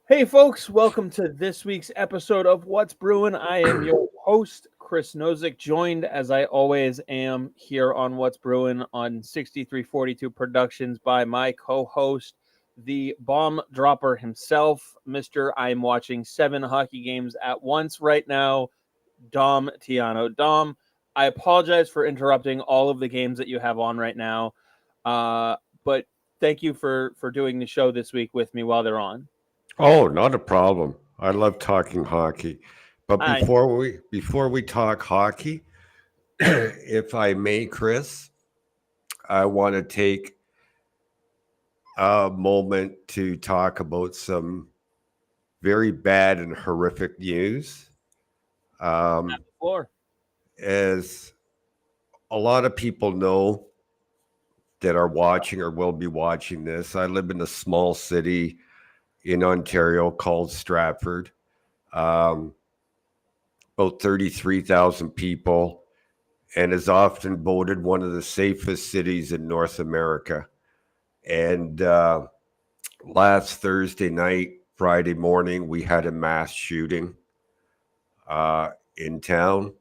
Hey, folks, welcome to this week's episode of What's Bruin. I am your host, Chris Nozick, joined as I always am here on What's Bruin on 6342 Productions by my co host, the bomb dropper himself, Mr. I'm watching 7 hockey games at once right now, Dom Tiano. Dom, I apologize for interrupting all of the games that you have on right now, but thank you for doing the show this week with me while they're on. Oh, not a problem. I love talking hockey. But I before we talk hockey, if I may, Chris, I want to take a moment to talk about some very bad and horrific news. Um, floor. as a lot of people know that are watching or will be watching this, I live in a small city in Ontario called Stratford. Um, about 33,000 people, and is often voted one of the safest cities in North America. And last Thursday night, Friday morning, we had a mass shooting in town.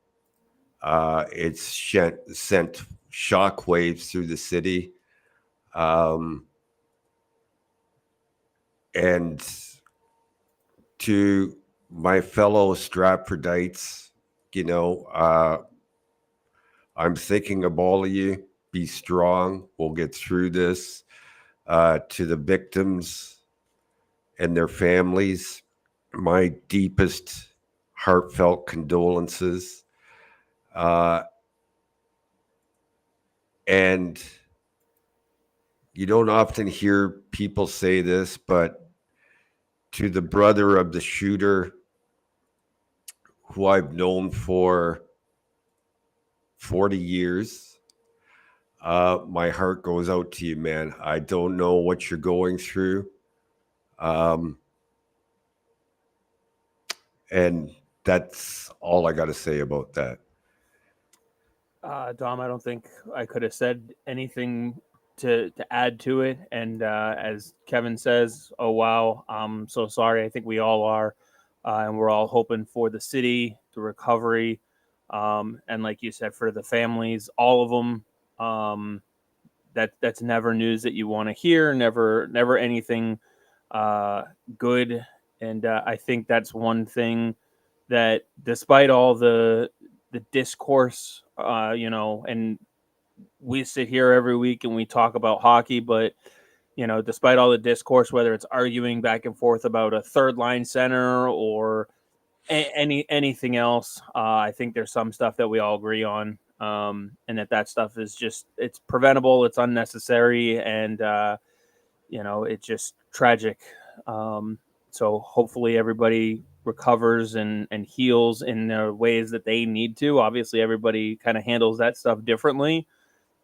It's sent shockwaves through the city. And to my fellow Stratfordites, I'm thinking of all of you. Be strong. We'll get through this. To the victims and their families, my deepest heartfelt condolences. And you don't often hear people say this, but to the brother of the shooter, who I've known for 40 years, my heart goes out to you, man. I don't know what you're going through. And that's all I got to say about that. Dom, I don't think I could have said anything to add to it. And as Kevin says, oh, wow, I'm so sorry. I think we all are. And we're all hoping for the city, the recovery. And like you said, for the families, all of them. That's never news that you want to hear. Never anything good. And I think that's one thing that, despite all the discourse, and we sit here every week and we talk about hockey, but despite all the discourse, whether it's arguing back and forth about a third line center or anything else, I think there's some stuff that we all agree on, and that stuff is it's preventable, it's unnecessary, and it's just tragic. So hopefully everybody recovers and heals in the ways that they need to. Obviously, everybody kind of handles that stuff differently.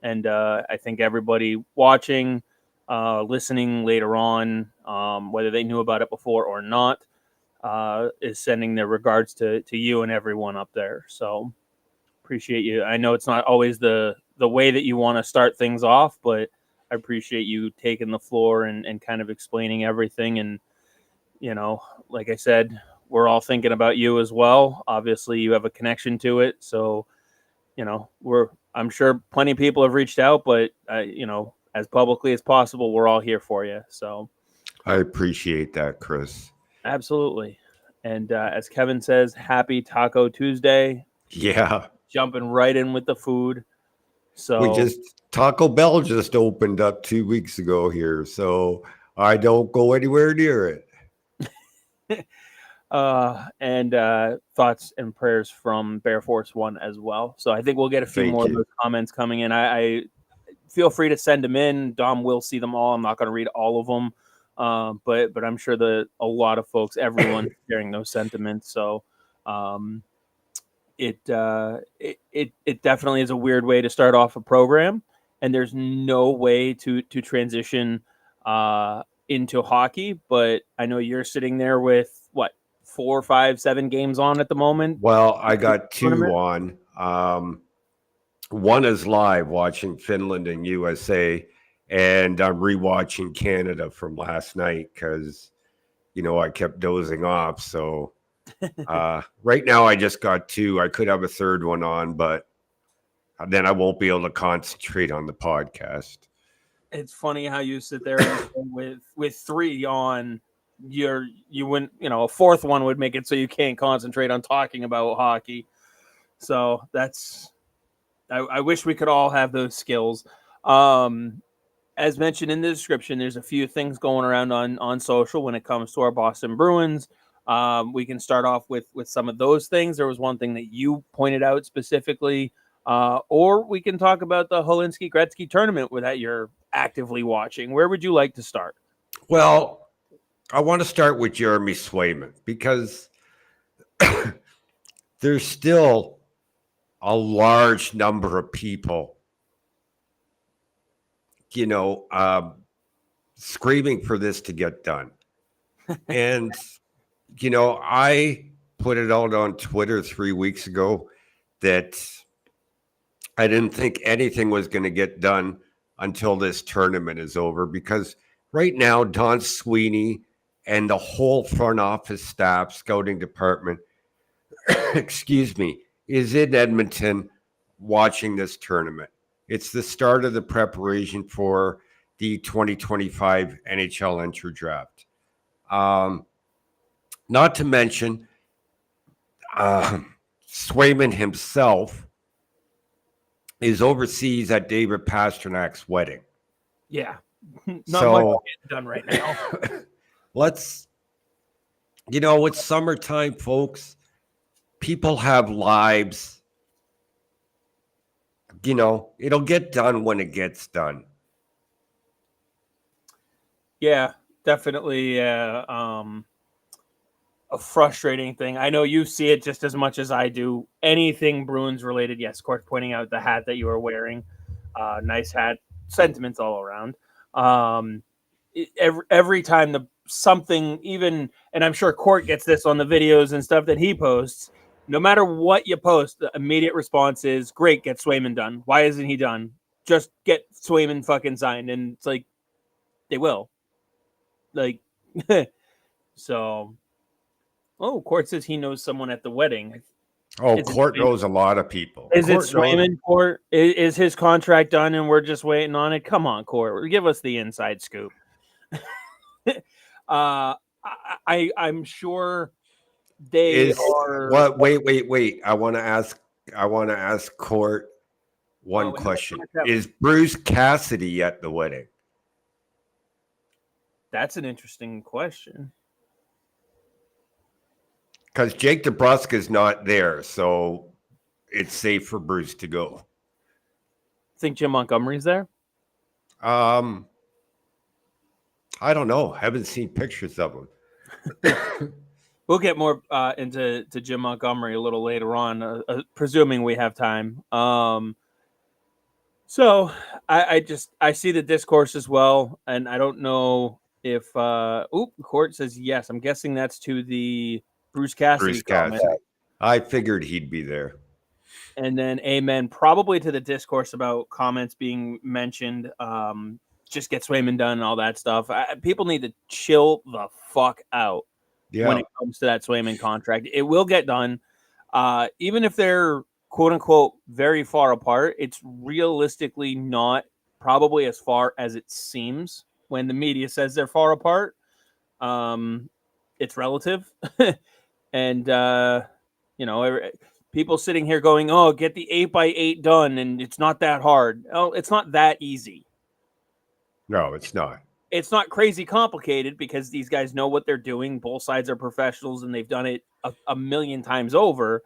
And I think everybody watching, listening later on, whether they knew about it before or not, is sending their regards to you and everyone up there. So appreciate you. I know it's not always the way that you want to start things off, but I appreciate you taking the floor and kind of explaining everything. And, like I said, we're all thinking about you as well. Obviously, you have a connection to it. So, I'm sure plenty of people have reached out, but, as publicly as possible, we're all here for you. So I appreciate that, Chris. absolutely. And as Kevin says, happy Taco Tuesday. Yeah. Jumping right in with the food. So Taco Bell just opened up 2 weeks ago here, so I don't go anywhere near it. and thoughts and prayers from Bear Force One as well. So I think we'll get a few more of those comments coming in. I feel free to send them in. Dom will see them all. I'm not going to read all of them, but I'm sure that a lot of folks, everyone, sharing those sentiments. So it definitely is a weird way to start off a program, and there's no way to transition into hockey. But I know you're sitting there with 4, 5, 7 games on at the moment. Well, I got 2 on. One is live, watching Finland and USA, and I'm rewatching Canada from last night because I kept dozing off. So right now I just got two. I could have a third one on, but then I won't be able to concentrate on the podcast. It's funny how you sit there and with three on, you wouldn't, a fourth one would make it so you can't concentrate on talking about hockey. So I wish we could all have those skills. As mentioned in the description, there's a few things going around on social when it comes to our Boston Bruins. We can start off with some of those things. There was one thing that you pointed out specifically, or we can talk about the Holinsky-Gretzky tournament that you're actively watching. Where would you like to start? Well, I want to start with Jeremy Swayman because there's still a large number of people, screaming for this to get done. And, I put it out on Twitter 3 weeks ago that I didn't think anything was going to get done until this tournament is over, because right now, Don Sweeney and the whole front office staff, scouting department, excuse me, is in Edmonton watching this tournament. It's the start of the preparation for the 2025 NHL entry draft. Not to mention, Swayman himself is overseas at David Pasternak's wedding. Yeah, not much getting done right now. It's summertime, folks. People have lives. It'll get done when it gets done. Yeah, definitely a frustrating thing. I know you see it just as much as I do. Anything Bruins related, yes, of course, pointing out the hat that you are wearing. Nice hat. Sentiments all around. Every time something, even, and I'm sure Court gets this on the videos and stuff that he posts, no matter what you post, the immediate response is, great, get Swayman done. Why isn't he done? Just get Swayman fucking signed. And it's like, they will. Like, so... Oh, Court says he knows someone at the wedding. Oh, Court knows a lot of people. Is it Swayman, Court? Is his contract done and we're just waiting on it? Come on, Court. Give us the inside scoop. I'm sure they are. What? Wait. I want to ask Court one question. Is Bruce Cassidy at the wedding? That's an interesting question. Because Jake DeBrusk is not there, so it's safe for Bruce to go. Think Jim Montgomery's there? I don't know. Haven't seen pictures of him. We'll get more into Jim Montgomery a little later on, presuming we have time. So I see the discourse as well, and I don't know if Court says yes. I'm guessing that's to the Bruce Cassidy comment. I figured he'd be there. And then amen, probably to the discourse about comments being mentioned. Just get Swayman done and all that stuff. People need to chill the fuck out when it comes to that Swayman contract. It will get done. Even if they're quote unquote very far apart, it's realistically not probably as far as it seems when the media says they're far apart. It's relative. And, people sitting here going, oh, get the 8x8 done, and it's not that hard. Oh, it's not that easy. No, it's not. It's not crazy complicated because these guys know what they're doing. Both sides are professionals, and they've done it a million times over.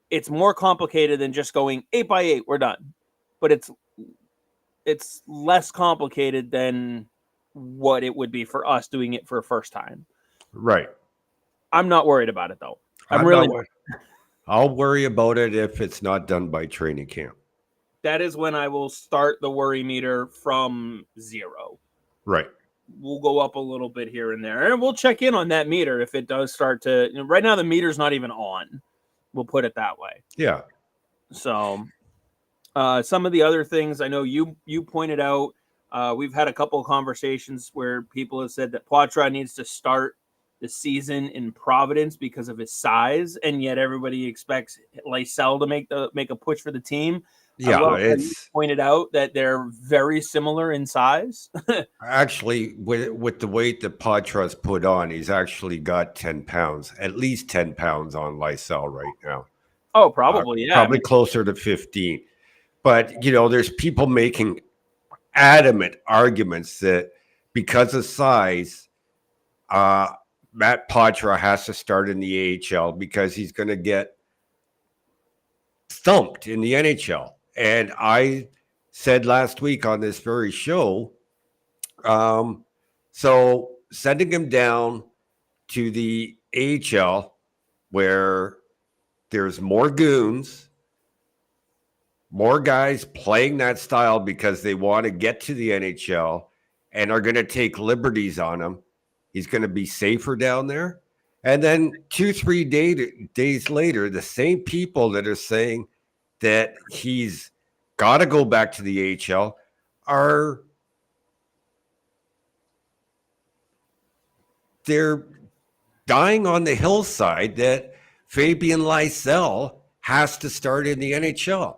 It's more complicated than just going 8x8, we're done. But it's less complicated than what it would be for us doing it for a first time. Right. I'm not worried about it, though. I'll worry about it if it's not done by training camp. That is when I will start the worry meter from 0. Right. We'll go up a little bit here and there, and we'll check in on that meter if it does start to. Right now, the meter's not even on. We'll put it that way. Yeah. So, some of the other things I know you pointed out. We've had a couple of conversations where people have said that Poitras needs to start the season in Providence because of his size, and yet everybody expects Lysell to make a push for the team. I Yeah, love how you it's pointed out that they're very similar in size. actually with the weight that Patra's put on, he's actually got 10 pounds, at least 10 pounds on Lysell right now. Oh, probably, yeah. Probably closer to 15. But, there's people making adamant arguments that because of size, Matt Patra has to start in the AHL because he's going to get thumped in the NHL. And I said last week on this very show, so sending him down to the AHL where there's more goons, more guys playing that style because they want to get to the NHL and are going to take liberties on him. He's going to be safer down there. And then 2-3 days later, the same people that are saying that he's got to go back to the AHL they're dying on the hillside that Fabian Lysell has to start in the NHL.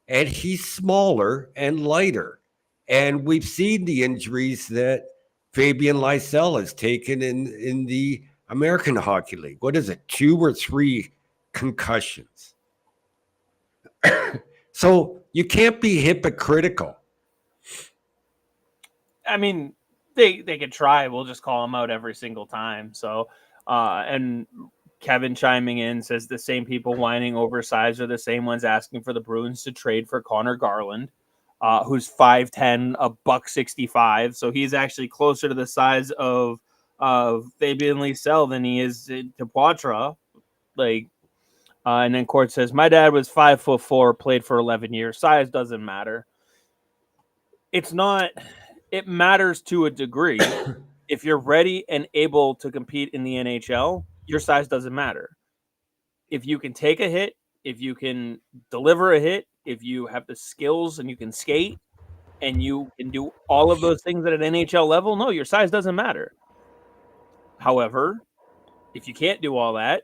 And he's smaller and lighter. And we've seen the injuries that Fabian Lysell has taken in the American Hockey League. What is it, 2 or 3 concussions? So you can't be hypocritical. I mean, they could try. We'll just call him out every single time. So, and Kevin chiming in says the same people whining oversized are the same ones asking for the Bruins to trade for Connor Garland, who's 5'10", $165. So he's actually closer to the size of Fabian Lysell than he is to Poitras. And then Court says, my dad was 5'4", played for 11 years. Size doesn't matter. It's not. It matters to a degree. If you're ready and able to compete in the NHL, your size doesn't matter. If you can take a hit, if you can deliver a hit, if you have the skills and you can skate and you can do all of those things at an NHL level, no, your size doesn't matter. However, if you can't do all that,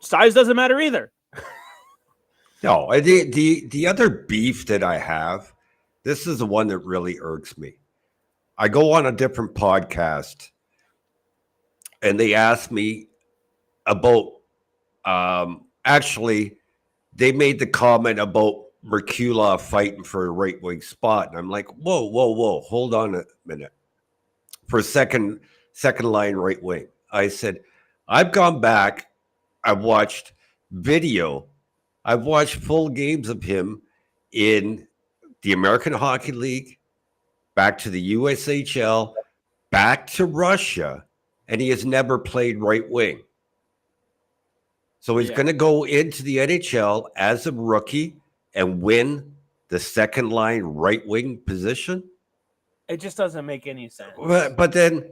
size doesn't matter either. No, the other beef that I have, this is the one that really irks me. I go on a different podcast and they ask me about, actually, they made the comment about Merkulov fighting for a right wing spot. And I'm like, whoa, hold on a minute. For second line right wing. I said, I've gone back, I've watched video, I've watched full games of him in the American Hockey League, back to the USHL, back to Russia, and he has never played right wing. So he's going to go into the NHL as a rookie and win the second line right wing position? It just doesn't make any sense. But then,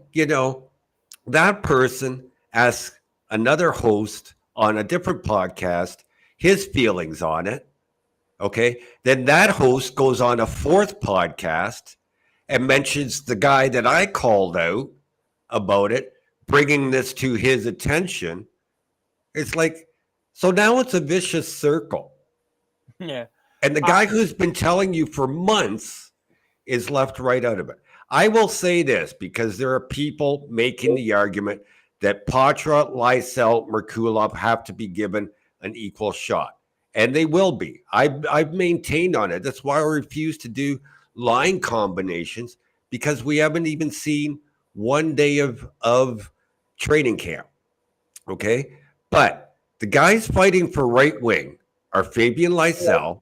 that person asks another host on a different podcast his feelings on it. Okay. Then that host goes on a fourth podcast and mentions the guy that I called out about it, bringing this to his attention. It's like, so now it's a vicious circle. Yeah. And the guy who's been telling you for months is left right out of it. I will say this because there are people making the argument that Patra, Lysell, Merkulov have to be given an equal shot. And they will be. I've maintained on it. That's why I refuse to do line combinations, because we haven't even seen 1 day of training camp. Okay? But the guys fighting for right wing are Fabian Lysell,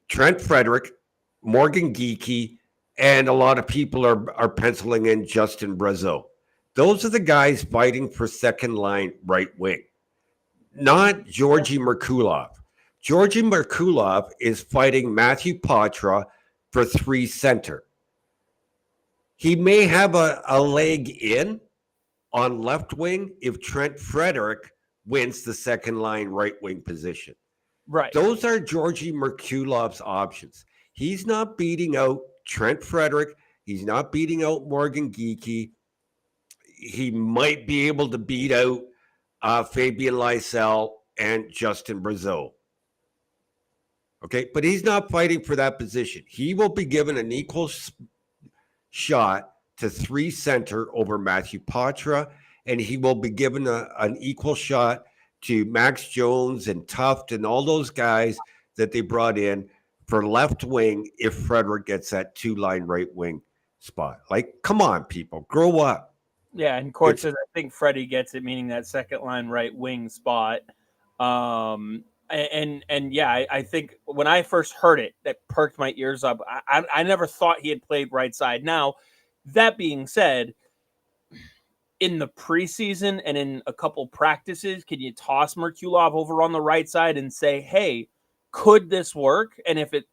Trent Frederick, Morgan Geekie, and a lot of people are penciling in Justin Brazeau. Those are the guys fighting for second line right wing, not Georgi Merkulov. Georgi Merkulov is fighting Matthew Patra for 3 center. He may have a leg in on left wing if Trent Frederick wins the second line right wing position. Right. Those are Georgi Merkulov's options. He's not beating out Trent Frederick. He's not beating out Morgan Geekie. he might be able to beat out Fabian Lysell and Justin Brazeau. Okay, but he's not fighting for that position. He will be given an equal shot to 3 center over Matthew Poitras, and he will be given an equal shot to Max Jones and Tuft and all those guys that they brought in for left wing if Frederic gets that 2-line right wing spot. Like, come on, people, grow up. Yeah, and Court says, I think Freddie gets it, meaning that second line right wing spot. And yeah, I think when I first heard it, that perked my ears up. I never thought he had played right side. Now, that being said, in the preseason and in a couple practices, can you toss Merkulov over on the right side and say, hey, could this work? And if it,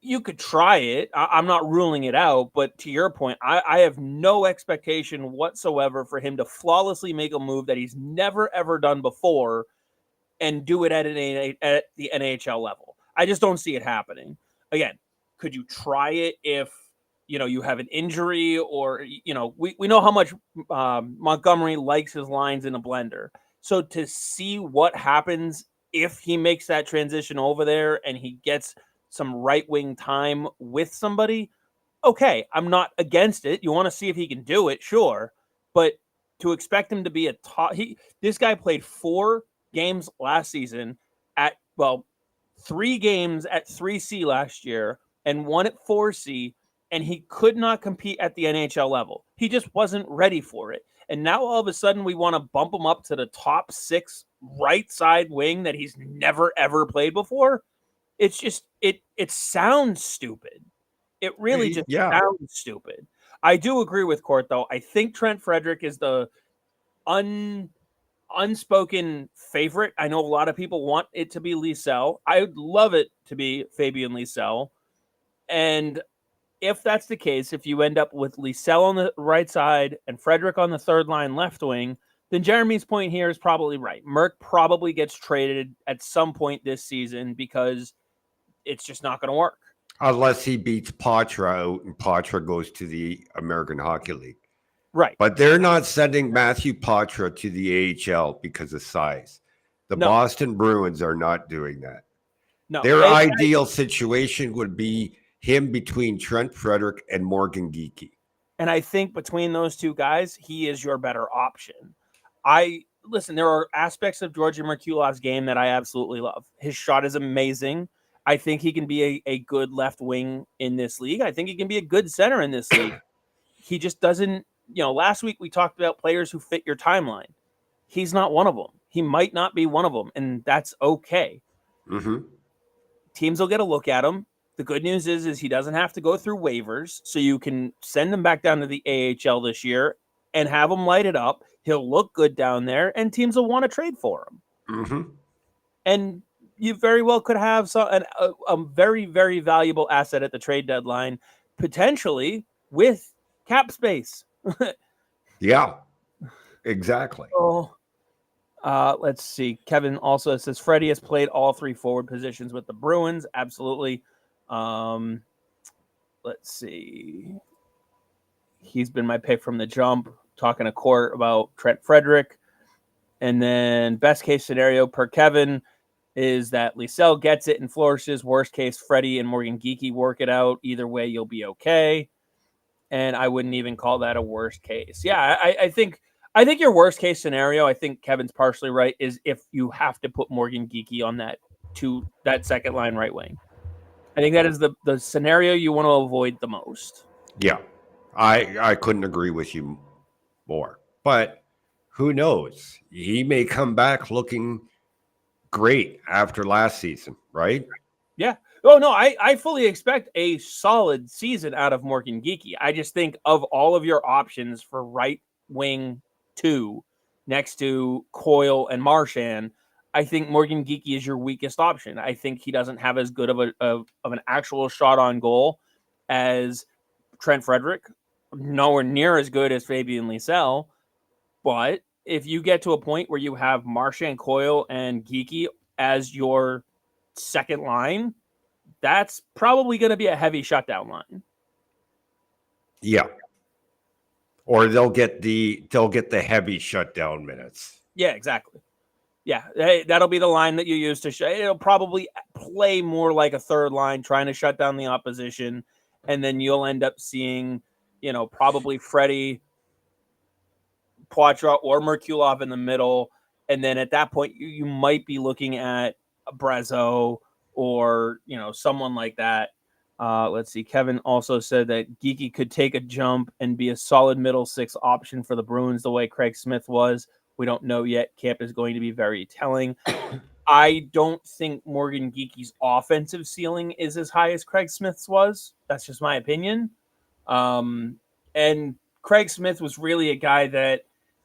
you could try it. I'm not ruling it out, but to your point, I have no expectation whatsoever for him to flawlessly make a move that he's never, ever done before and do it at the NHL level. I just don't see it happening. Again, could you try it if, you have an injury or, we know how much Montgomery likes his lines in a blender. So to see what happens if he makes that transition over there and he gets some right wing time with somebody, okay, I'm not against it. You want to see if he can do it, sure. But to expect him to be a top, this guy played 4 games last season at 3 games at 3C last year and 1 at 4C, and he could not compete at the NHL level. He just wasn't ready for it. And now all of a sudden we want to bump him up to the top 6 right side wing that he's never ever played before. It's just it sounds stupid. It really just sounds stupid. I do agree with Court though. I think Trent Frederic is the unspoken favorite. I know a lot of people want it to be Lysell. I would love it to be Fabian Lysell. And if that's the case, if you end up with Lysell on the right side and Frederic on the third line left wing, then Jeremy's point here is probably right. Merck probably gets traded at some point this season because it's just not going to work. Unless he beats Poitras out and Poitras goes to the American Hockey League. Right. But they're not sending Matthew Poitras to the AHL because of size. The Boston Bruins are not doing that. No. Their ideal situation would be him between Trent Frederic and Morgan Geekie. And I think between those two guys, he is your better option. Listen, there are aspects of Georgi Merkulov's game that I absolutely love. His shot is amazing. I think he can be a good left wing in this league. I think he can be a good center in this league. He just doesn't, last week we talked about players who fit your timeline. He's not one of them. He might not be one of them, and that's okay. Mm-hmm. Teams will get a look at him. The good news is he doesn't have to go through waivers, so you can send him back down to the AHL this year and have him light it up. He'll look good down there, and teams will want to trade for him. Mm-hmm. And you very well could have a very, very valuable asset at the trade deadline, potentially with cap space. Yeah, exactly. Oh, let's see. Kevin also says Freddie has played all 3 forward positions with the Bruins. Absolutely. Let's see. He's been my pick from the jump. Talking to Court about Trent Frederic. And then best case scenario per Kevin is that Lysell gets it and flourishes. Worst case, Freddie and Morgan Geekie work it out. Either way, you'll be okay. And I wouldn't even call that a worst case. Yeah, I think your worst case scenario, I think Kevin's partially right, is if you have to put Morgan Geekie on that second line right wing. I think that is the scenario you want to avoid the most. Yeah, I couldn't agree with you more. But who knows? He may come back looking great after last season, right? Yeah. Oh, no, I fully expect a solid season out of Morgan Geekie. I just think of all of your options for right wing 2 next to Coyle and Marchand, I think Morgan Geekie is your weakest option. I think he doesn't have as good of an actual shot on goal as Trent Frederic, nowhere near as good as Fabian Lysell. But if you get to a point where you have Marchand, Coyle, and Geekie as your second line, that's probably going to be a heavy shutdown line. Yeah. Or they'll get the heavy shutdown minutes. Yeah, exactly. Yeah, that'll be the line that you use to shut. It'll probably play more like a third line, trying to shut down the opposition, and then you'll end up seeing, probably Freddie, Poitras, or Merkulov in the middle, and then at that point you might be looking at a Brazeau or someone like that. Let's see. Kevin also said that Geeky could take a jump and be a solid middle six option for the Bruins the way Craig Smith was. We don't know yet. Camp is going to be very telling. I don't think Morgan Geeky's offensive ceiling is as high as Craig Smith's was. That's just my opinion. And Craig Smith was really a guy that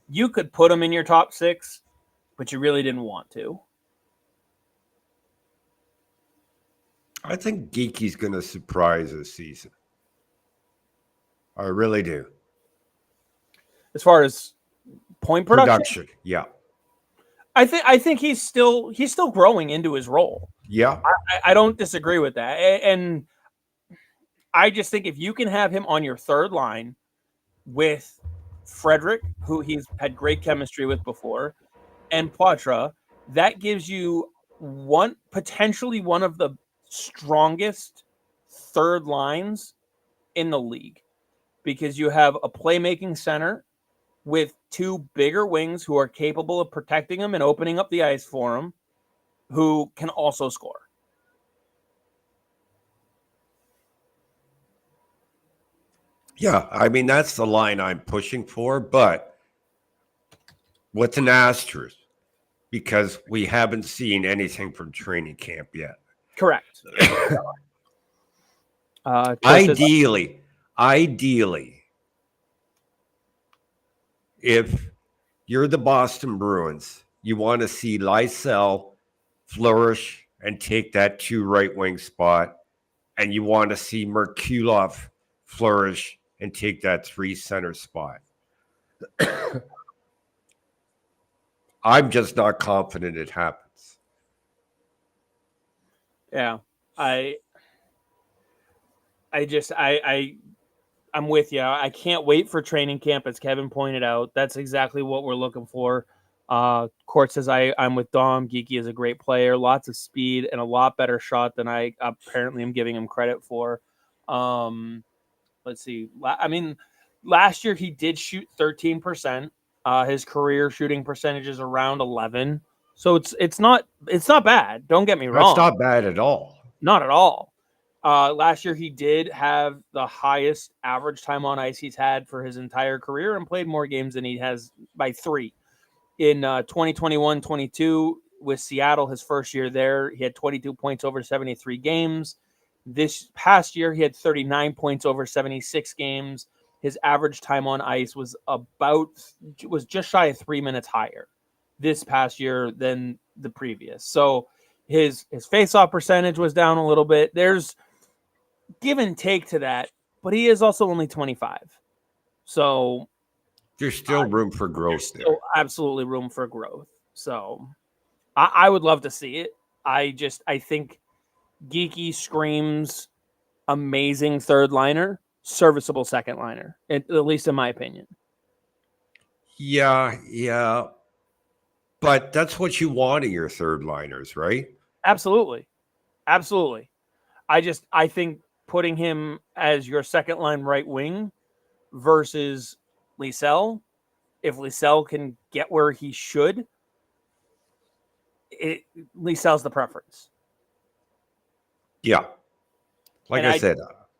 you could put him in your top six, but you really didn't want to. I think Geeky's going to surprise this season. I really do. As far as point production, yeah. I think he's still growing into his role. Yeah, I don't disagree with that, and I just think if you can have him on your third line with Frederick, who he's had great chemistry with before, and Poitras, that gives you potentially one of the strongest third lines in the league, because you have a playmaking center with two bigger wings who are capable of protecting him and opening up the ice for him, who can also score. Yeah, I mean, that's the line I'm pushing for, but with an asterisk, because we haven't seen anything from training camp yet. Correct. Ideally, if you're the Boston Bruins, you want to see Lysell flourish and take that 2 right wing spot, and you want to see Merkulov flourish and take that 3 center spot. I'm just not confident it happens. Yeah, I'm with you. I can't wait for training camp, as Kevin pointed out. That's exactly what we're looking for. Court says I'm with Dom. Geeky is a great player, lots of speed, and a lot better shot than I apparently am giving him credit for. Let's see. I mean, last year he did shoot 13%. His career shooting percentage is around 11. So it's not bad. Don't get me wrong. It's not bad at all. Not at all. Last year he did have the highest average time on ice he's had for his entire career and played more games than he has by 3. In 2021-22 with Seattle, his first year there, he had 22 points over 73 games. This past year, he had 39 points over 76 games. His average time on ice was just shy of 3 minutes higher this past year than the previous. So his face-off percentage was down a little bit. There's give and take to that, but he is also only 25. So there's still room for growth there. Still absolutely room for growth. So I would love to see it. I think Geeky screams amazing third liner, serviceable second liner, at least in my opinion. Yeah. But that's what you want in your third liners, right? Absolutely. I think putting him as your second line right wing versus Lysell, if Lysell can get where he should, Lysell's the preference. Yeah. Like I said,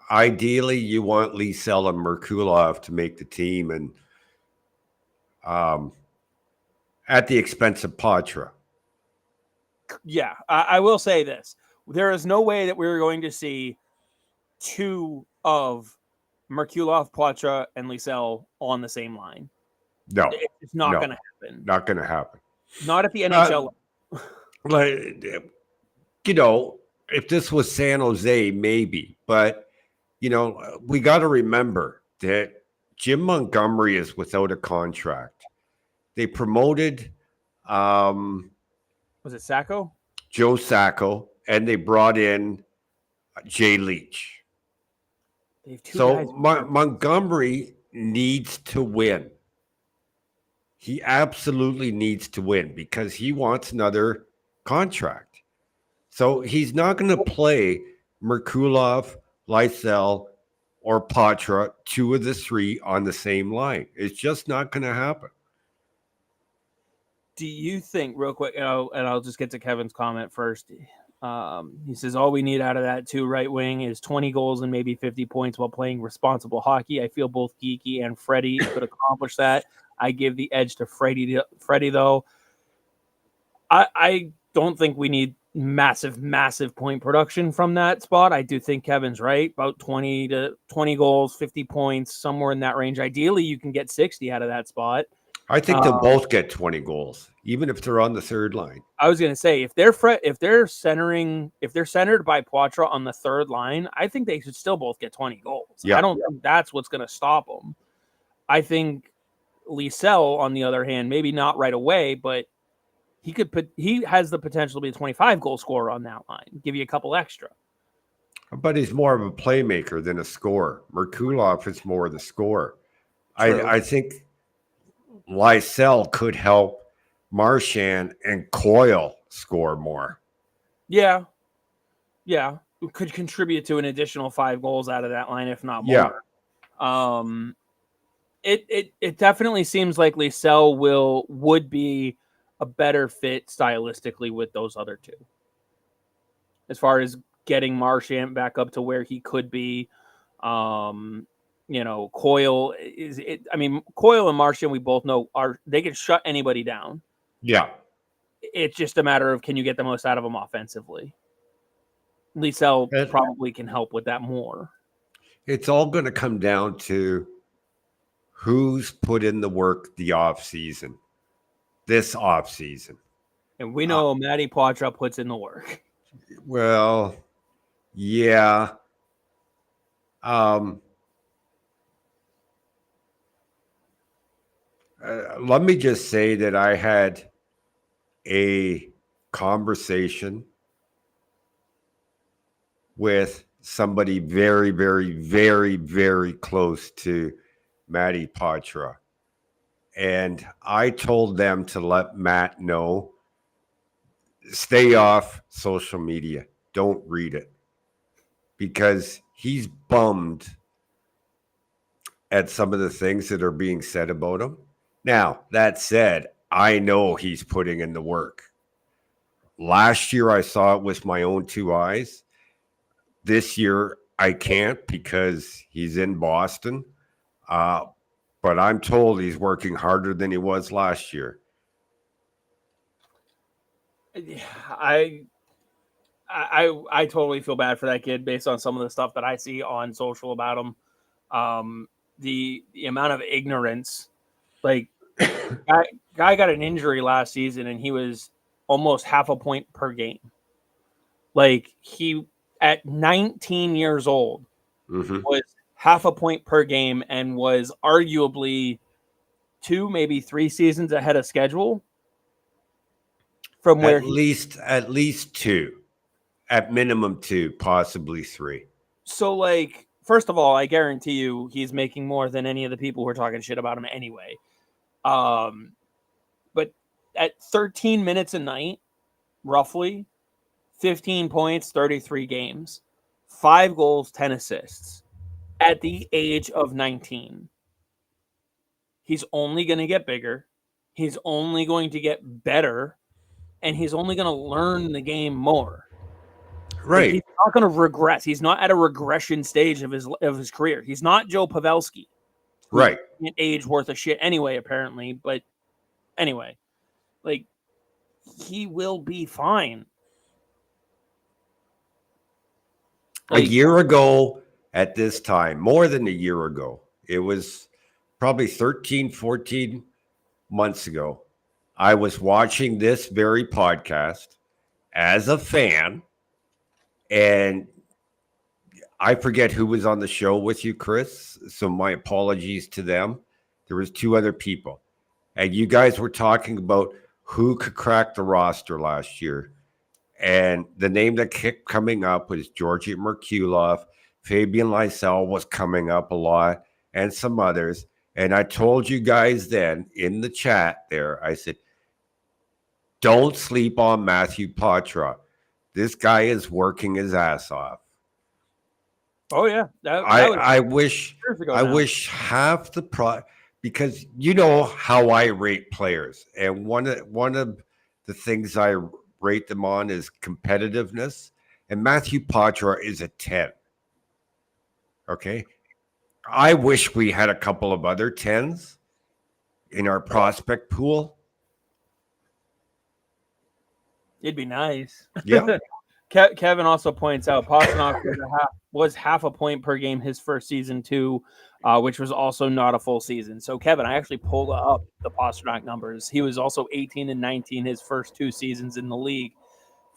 ideally you want Lysell and Merkulov to make the team, and at the expense of Poitras. Yeah, I will say this. There is no way that we're going to see 2 of Merkulov, Poitras, and Lysell on the same line. No. It's not going to happen. Not going to happen. Not at the NHL. If this was San Jose, maybe. But, we got to remember that Jim Montgomery is without a contract. They promoted was it Sacco? Joe Sacco, and they brought in Jay Leach. So Montgomery needs to win. He absolutely needs to win because he wants another contract. So he's not going to play Merkulov, Lysell, or Patra, 2 of the 3 on the same line. It's just not going to happen. Do you think, real quick, and I'll just get to Kevin's comment first. He says, all we need out of that 2 right wing is 20 goals and maybe 50 points while playing responsible hockey. I feel both Geeky and Freddie could accomplish that. I give the edge to Freddie though. I don't think we need massive point production from that spot. I do think Kevin's right. About 20 goals, 50 points, somewhere in that range. Ideally, you can get 60 out of that spot. I think they'll both get 20 goals, even if they're on the third line. I was going to say, if they're centered by Poitras on the third line, I think they should still both get 20 goals. Yeah. I don't think that's what's going to stop them. I think Lysell, on the other hand, maybe not right away, but he has the potential to be a 25 goal scorer on that line. Give you a couple extra. But he's more of a playmaker than a scorer. Merkulov is more the scorer. I think Lysell could help Marchand and Coyle score more. Yeah. Could contribute to an additional 5 goals out of that line, if not more. Yeah. It definitely seems like Lysell would be a better fit stylistically with those other 2. As far as getting Marchand back up to where he could be, Coyle Coyle and Marchand, we both know they can shut anybody down. Yeah. It's just a matter of, can you get the most out of them offensively? Lysell probably can help with that more. It's all going to come down to who's put in the work this off season. And we know Matty Poitras puts in the work. Well, yeah. Let me just say that I had a conversation with somebody very, very, very, very close to Matty Poitras. And I told them to let Matt know, stay off social media. Don't read it. Because he's bummed at some of the things that are being said about him. Now, that said, I know he's putting in the work. Last year, I saw it with my own 2 eyes. This year, I can't because he's in Boston. But I'm told he's working harder than he was last year. I totally feel bad for that kid based on some of the stuff that I see on social about him. The amount of ignorance, like guy got an injury last season and he was almost half a point per game. Like, he at 19 years old was half a point per game and was arguably 2, maybe 3 seasons ahead of schedule from where at least 2, at minimum 2, possibly 3. So, like, first of all, I guarantee you he's making more than any of the people who are talking shit about him anyway. But at 13 minutes a night, roughly 15 points, 33 games, 5 goals, 10 assists. At the age of 19, he's only going to get bigger. He's only going to get better, and he's only going to learn the game more. Right. Like, he's not going to regress. He's not at a regression stage of his career. He's not Joe Pavelski. Right. Age worth of shit anyway, apparently. But anyway, like, he will be fine. Like, a year ago at this time, more than a year ago, it was probably 13, 14 months ago, I was watching this very podcast as a fan, and I forget who was on the show with you, Chris, so my apologies to them. There was 2 other people, and you guys were talking about who could crack the roster last year, and the name that kept coming up was Georgi Merkulov. Fabian Lysell was coming up a lot, and some others. And I told you guys then in the chat there, I said, don't sleep on Matthew Poitras. This guy is working his ass off. Oh yeah, I wish half the because you know how I rate players, and one of the things I rate them on is competitiveness, and Matthew Poitras is a 10. Okay, I wish we had a couple of other 10s in our prospect pool. It'd be nice. Yeah. Kevin also points out Pastrnak was half a point per game his first season too, which was also not a full season. So Kevin, I actually pulled up the Pastrnak numbers. He was also 18 and 19 his first 2 seasons in the league.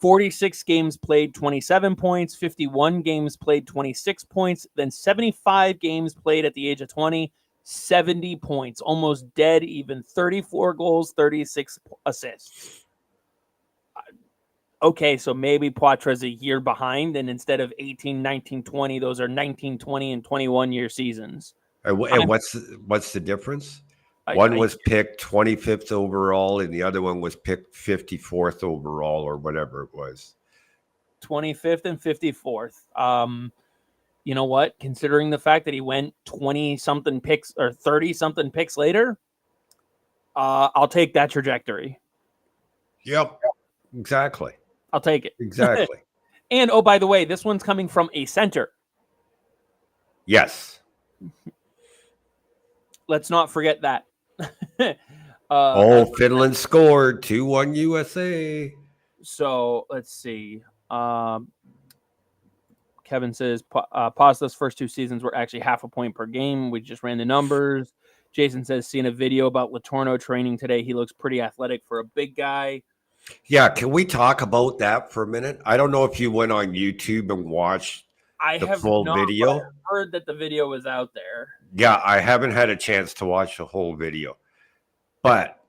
46 games played, 27 points, 51 games played, 26 points, then 75 games played at the age of 20, 70 points, almost dead even, 34 goals, 36 assists. Okay, so maybe Poitras a year behind, and instead of 18, 19, 20, those are 19, 20, and 21-year seasons. And what's the difference? One was picked 25th overall, and the other one was picked 54th overall, or whatever it was. 25th and 54th. You know what? Considering the fact that he went 20-something picks or 30-something picks later, I'll take that trajectory. Yep, exactly. I'll take it. Exactly. And, oh, by the way, this one's coming from a center. Yes. Let's not forget that. Finland scored 2-1 USA. So let's see. Kevin says Pasta's first 2 seasons were actually half a point per game. We just ran the numbers. Jason says, seeing a video about Letourneau training today. He looks pretty athletic for a big guy. Yeah, can we talk about that for a minute? I don't know if you went on YouTube and watched the full video. I heard that the video was out there. Yeah, I haven't had a chance to watch the whole video. But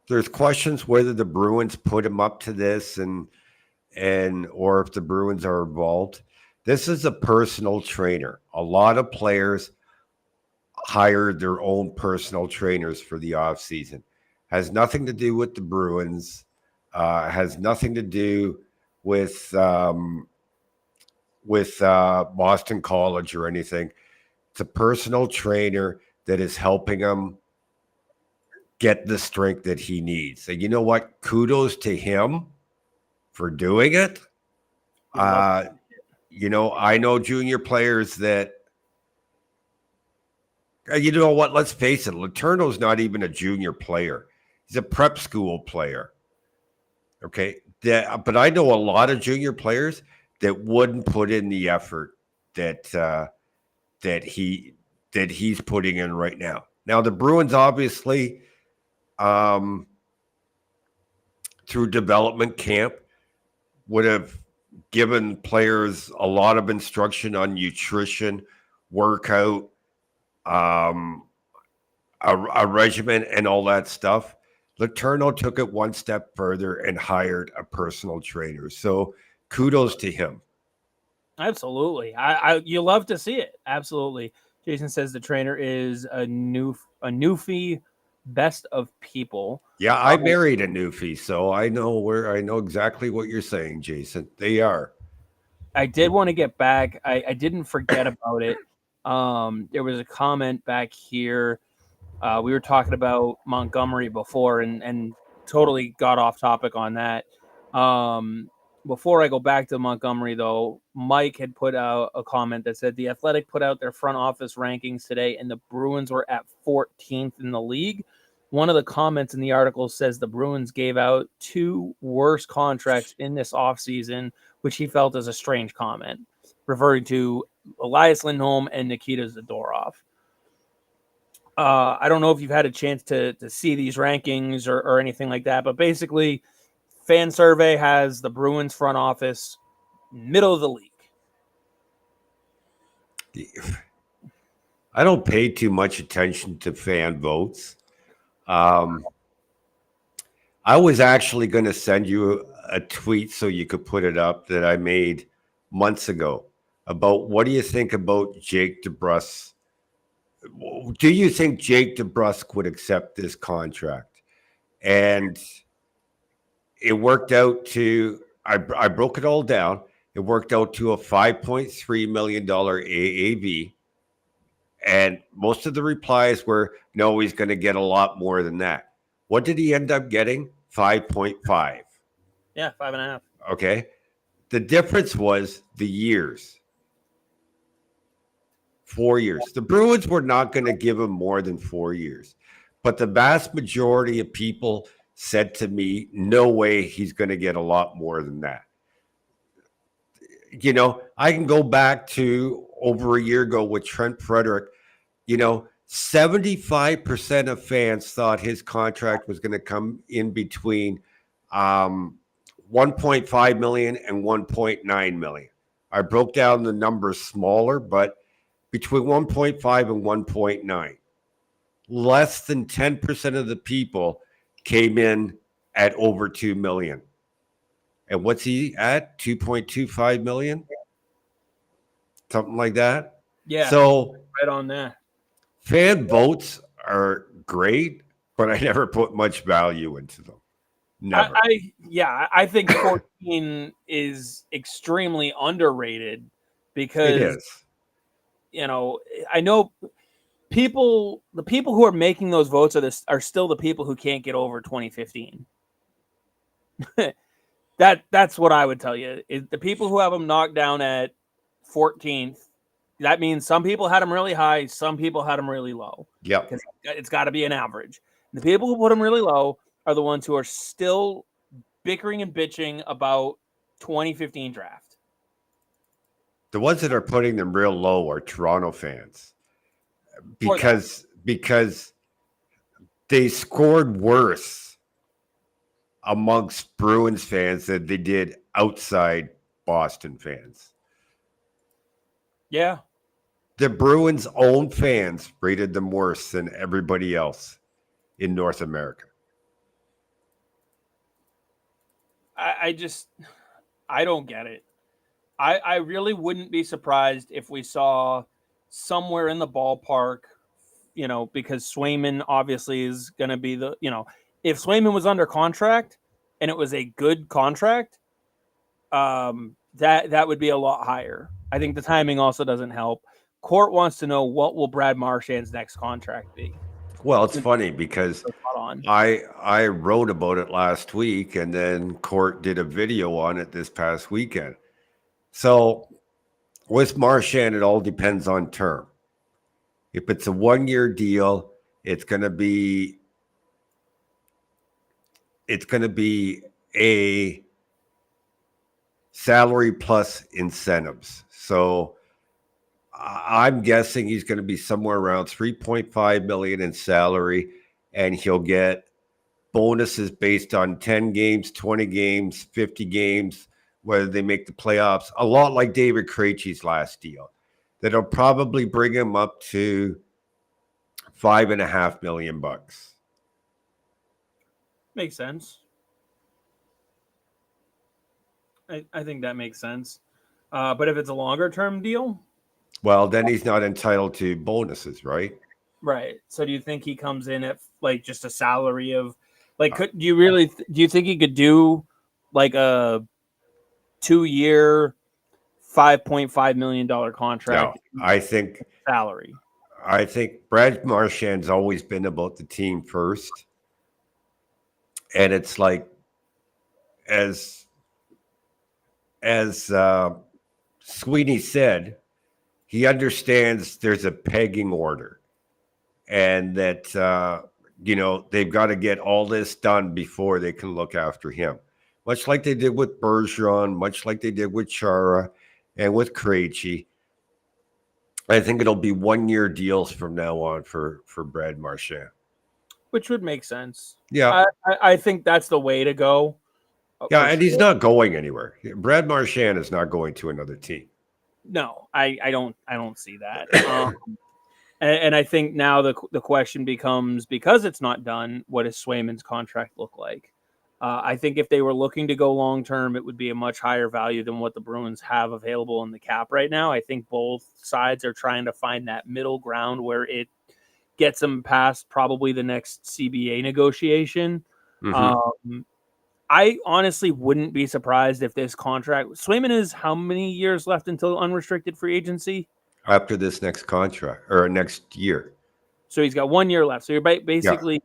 there's questions whether the Bruins put him up to this and or if the Bruins are involved. This is a personal trainer. A lot of players hired their own personal trainers for the offseason. Has nothing to do with the Bruins. Has nothing to do with Boston College or anything. It's a personal trainer that is helping him get the strength that he needs. And you know what? Kudos to him for doing it. You know, I know junior players that, you know what? Let's face it. Letourneau's not even a junior player. He's a prep school player. Okay. But I know a lot of junior players that wouldn't put in the effort that he's putting in right now. Now the Bruins obviously through development camp would have given players a lot of instruction on nutrition, workout, a regimen, and all that stuff. Letourneau took it one step further and hired a personal trainer. So kudos to him. Absolutely. You love to see it. Absolutely. Jason says the trainer is a Newfie, best of people. Yeah, I married a Newfie, so I know exactly what you're saying, Jason. They are. I did want to get back. I didn't forget about it. There was a comment back here. We were talking about Montgomery before and totally got off topic on that. Before I go back to Montgomery, though, Mike had put out a comment that said the Athletic put out their front office rankings today, and the Bruins were at 14th in the league. One of the comments in the article says the Bruins gave out 2 worse contracts in this offseason, which he felt is a strange comment, referring to Elias Lindholm and Nikita Zadorov. I don't know if you've had a chance to see these rankings or anything like that, but basically, Fan Survey has the Bruins front office middle of the league. I don't pay too much attention to fan votes. I was actually going to send you a tweet so you could put it up that I made months ago about what do you think about Jake DeBrusk? Do you think Jake DeBrusk would accept this contract? And it worked out to, I broke it all down. It worked out to a $5.3 million AAV. And most of the replies were, no, he's going to get a lot more than that. What did he end up getting? 5.5. Yeah, 5.5. Okay. The difference was the years. 4 years. The Bruins were not going to give him more than 4 years. But the vast majority of people said to me, no way he's going to get a lot more than that. You know, I can go back to over a year ago with Trent Frederick. You know, 75% of fans thought his contract was going to come in between 1.5 million and 1.9 million. I broke down the numbers smaller, but between 1.5 and 1.9. Less than 10% of the people came in at over 2 million. And what's he at? 2.25 million? Something like that. Yeah. So right on there. Fan votes are great, but I never put much value into them. Never. I think 14 is extremely underrated because it is. You know, I know the people who are making those votes are still the people who can't get over 2015. That's what I would tell you. The people who have them knocked down at 14th, that means some people had them really high, some people had them really low. Yeah. Because it's got to be an average. The people who put them really low are the ones who are still bickering and bitching about 2015 draft. The ones that are putting them real low are Toronto fans because they scored worse amongst Bruins fans than they did outside Boston fans. Yeah. The Bruins' own fans rated them worse than everybody else in North America. I don't get it. I really wouldn't be surprised if we saw somewhere in the ballpark, you know, because Swayman obviously is going to be the, you know, if Swayman was under contract and it was a good contract, that would be a lot higher. I think the timing also doesn't help. Court wants to know, what will Brad Marchand's next contract be? Well, it's funny because I wrote about it last week, and then Court did a video on it this past weekend. So with Marchand, it all depends on term. If it's a 1-year deal, it's going to be a salary plus incentives. So I'm guessing he's going to be somewhere around 3.5 million in salary, and he'll get bonuses based on 10 games, 20 games, 50 games, whether they make the playoffs, a lot like David Krejci's last deal. That'll probably bring him up to $5.5 million. Makes sense. I think that makes sense. But if it's a longer term deal, well, then he's not entitled to bonuses, right? Right. So do you think he comes in at like just a salary of like, do you think he could do like a 2-year, $5.5 million contract? No, I think salary. I think Brad Marchand's always been about the team first. And it's like, as Sweeney said, he understands there's a pegging order, and that they've got to get all this done before they can look after him. Much like they did with Bergeron, much like they did with Chara and with Krejci. I think it'll be 1-year deals from now on for Brad Marchand. Which would make sense. Yeah. I think that's the way to go. Yeah, and he's not going anywhere. Brad Marchand is not going to another team. No, I don't see that. And I think now the question becomes, because it's not done, what does Swayman's contract look like? I think if they were looking to go long term, it would be a much higher value than what the Bruins have available in the cap right now. I think both sides are trying to find that middle ground where it gets them past probably the next CBA negotiation. I honestly wouldn't be surprised if this contract. Swayman is how many years left until unrestricted free agency? After this next contract or next year. So he's got 1 year left. So you're basically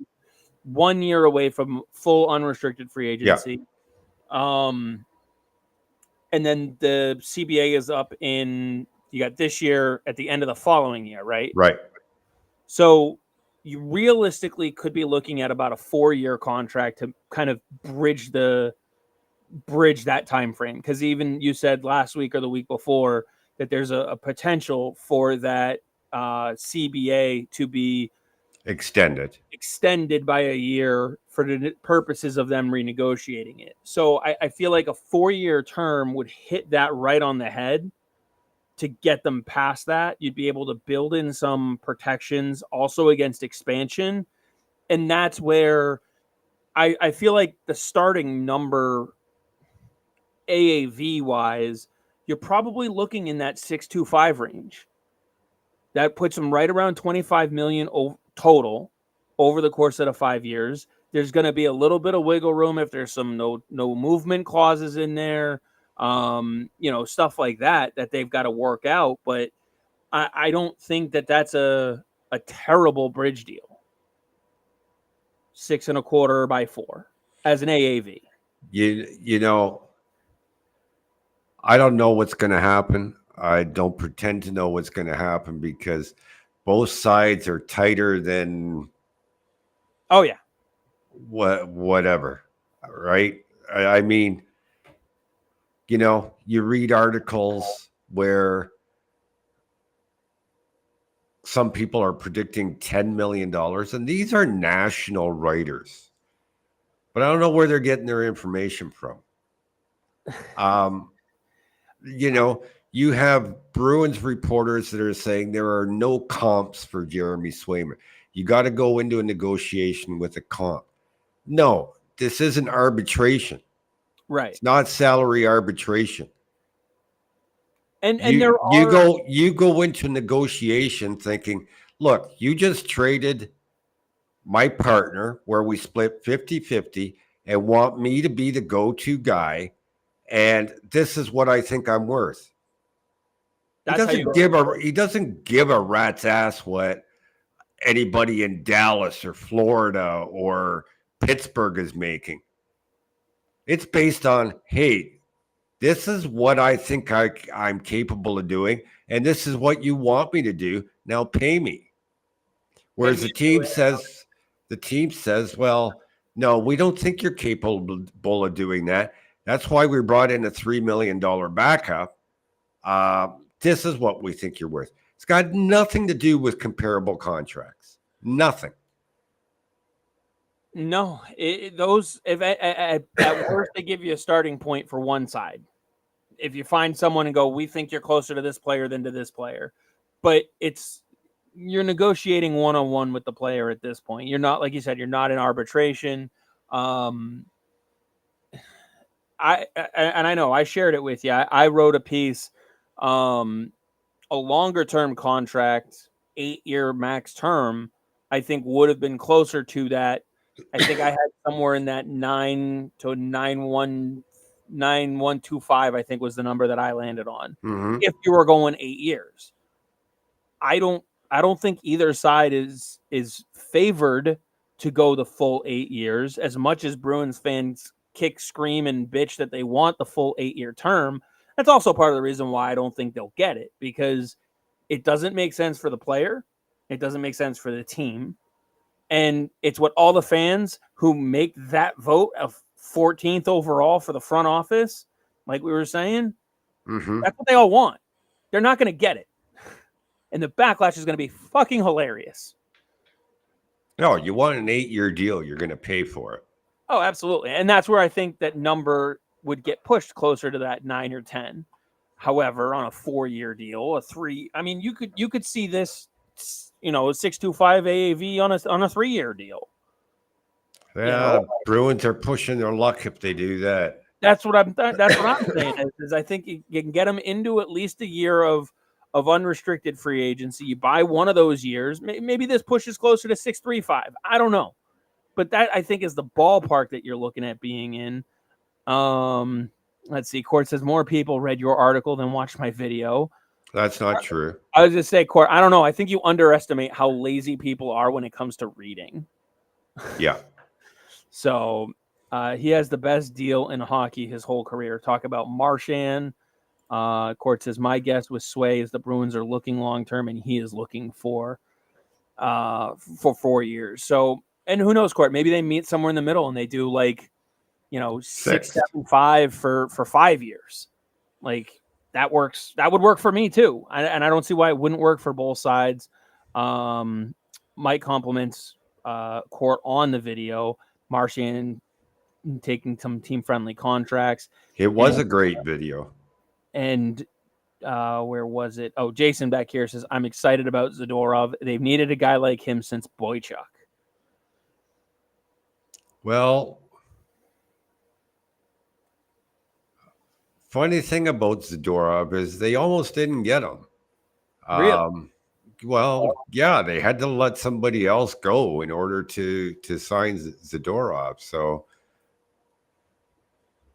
1 year away from full unrestricted free agency. And then the CBA is up in, you got this year at the end of the following year, right? Right. So you realistically could be looking at about a 4-year contract to kind of bridge that time frame. Because even you said last week or the week before that there's a potential for that CBA to be extended by a year for the purposes of them renegotiating it. So I feel like a 4-year term would hit that right on the head to get them past that. You'd be able to build in some protections also against expansion. And that's where I feel like the starting number AAV wise, you're probably looking in that 625 range. That puts them right around 25 million total over the course of the 5 years. There's going to be a little bit of wiggle room if there's some no movement clauses in there, stuff like that they've got to work out. But I don't think that's a terrible bridge deal. 6.25 by 4 as an AAV. You know, I don't know what's going to happen. I don't pretend to know what's going to happen because both sides are tighter than. Oh yeah. Whatever. Right. I mean, you read articles where some people are predicting $10 million, and these are national writers. But I don't know where they're getting their information from. You have Bruins reporters that are saying there are no comps for Jeremy Swayman. You got to go into a negotiation with a comp. No, this isn't arbitration. Right. It's not salary arbitration. And you go into negotiation thinking, look, you just traded my partner where we split 50-50 and want me to be the go-to guy, and this is what I think I'm worth. He doesn't give a rat's ass what anybody in Dallas or Florida or Pittsburgh is making. It's based on, hey, this is what I think I'm capable of doing, and this is what you want me to do. Now pay me. Whereas the team says, well, no, we don't think you're capable of doing that. That's why we brought in a $3 million backup. This is what we think you're worth. It's got nothing to do with comparable contracts. Nothing. No, if at worst they give you a starting point for one side. If you find someone and go, we think you're closer to this player than to this player, but you're negotiating one-on-one with the player at this point. You're not, like you said, you're not in arbitration. I know I shared it with you. I wrote a piece, a longer-term contract, 8-year max term, I think would have been closer to that. I think I had somewhere in that 9 to 9.125, I think was the number that I landed on. Mm-hmm. If you were going 8 years, I don't think either side is favored to go the full 8 years. As much as Bruins fans kick, scream, and bitch that they want the full 8-year term, that's also part of the reason why I don't think they'll get it, because it doesn't make sense for the player. It doesn't make sense for the team. And it's what all the fans who make that vote of 14th overall for the front office, like we were saying, that's what they all want. They're not going to get it. And the backlash is going to be fucking hilarious. No, you want an 8-year deal, you're going to pay for it. Oh, absolutely. And that's where I think that number would get pushed closer to that 9 or 10. However, on a 4-year deal, a 3, I mean, you could see this, a 6.25 AAV on a 3-year deal. Yeah, Bruins are pushing their luck if they do that. That's what I'm saying is I think you can get them into at least a year of unrestricted free agency. You buy one of those years. Maybe this pushes closer to 6.35. I don't know. But that I think is the ballpark that you're looking at being in. Let's see. Court says more people read your article than watched my video. That's not true. I was just say, Court, I don't know. I think you underestimate how lazy people are when it comes to reading. Yeah. So he has the best deal in hockey his whole career. Talk about Marchand. Court says, my guess with Sway is the Bruins are looking long-term and he is looking for 4 years. So, and who knows, Court, maybe they meet somewhere in the middle and they do 6, 7, 5 for 5 years. Like that works. That would work for me too. And I don't see why it wouldn't work for both sides. Mike compliments Court on the video. Marchand taking some team-friendly contracts. It was a great video. And where was it? Oh, Jason back here says, I'm excited about Zadorov. They've needed a guy like him since Boychuk. Well, funny thing about Zadorov is they almost didn't get him. Really? Well, yeah, they had to let somebody else go in order to sign Zadorov. So,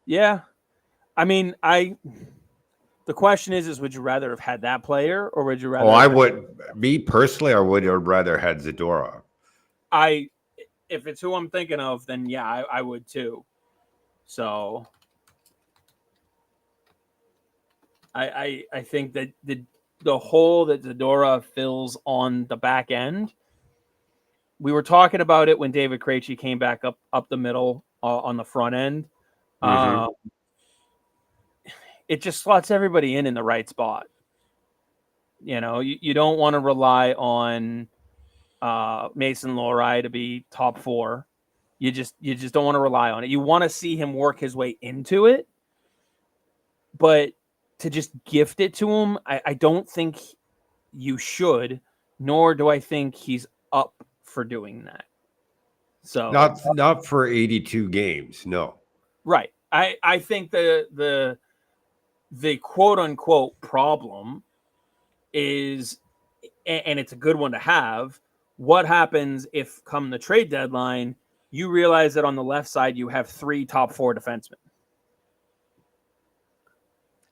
yeah, I mean, the question is would you rather have had that player or would you rather? I would. Me personally, I would have rather had Zadorov. If it's who I'm thinking of, then yeah, I would too. So, I think that the hole that Zadorov fills on the back end. We were talking about it when David Krejci came back up the middle on the front end. Mm-hmm. It just slots everybody in the right spot. You don't want to rely on Mason Lohrei to be top 4. You just don't want to rely on it. You want to see him work his way into it, but to just gift it to him, I don't think you should, nor do I think he's up for doing that. So not for 82 games, no. Right. I think the quote unquote problem is, and it's a good one to have, what happens if come the trade deadline, you realize that on the left side you have 3 top 4 defensemen.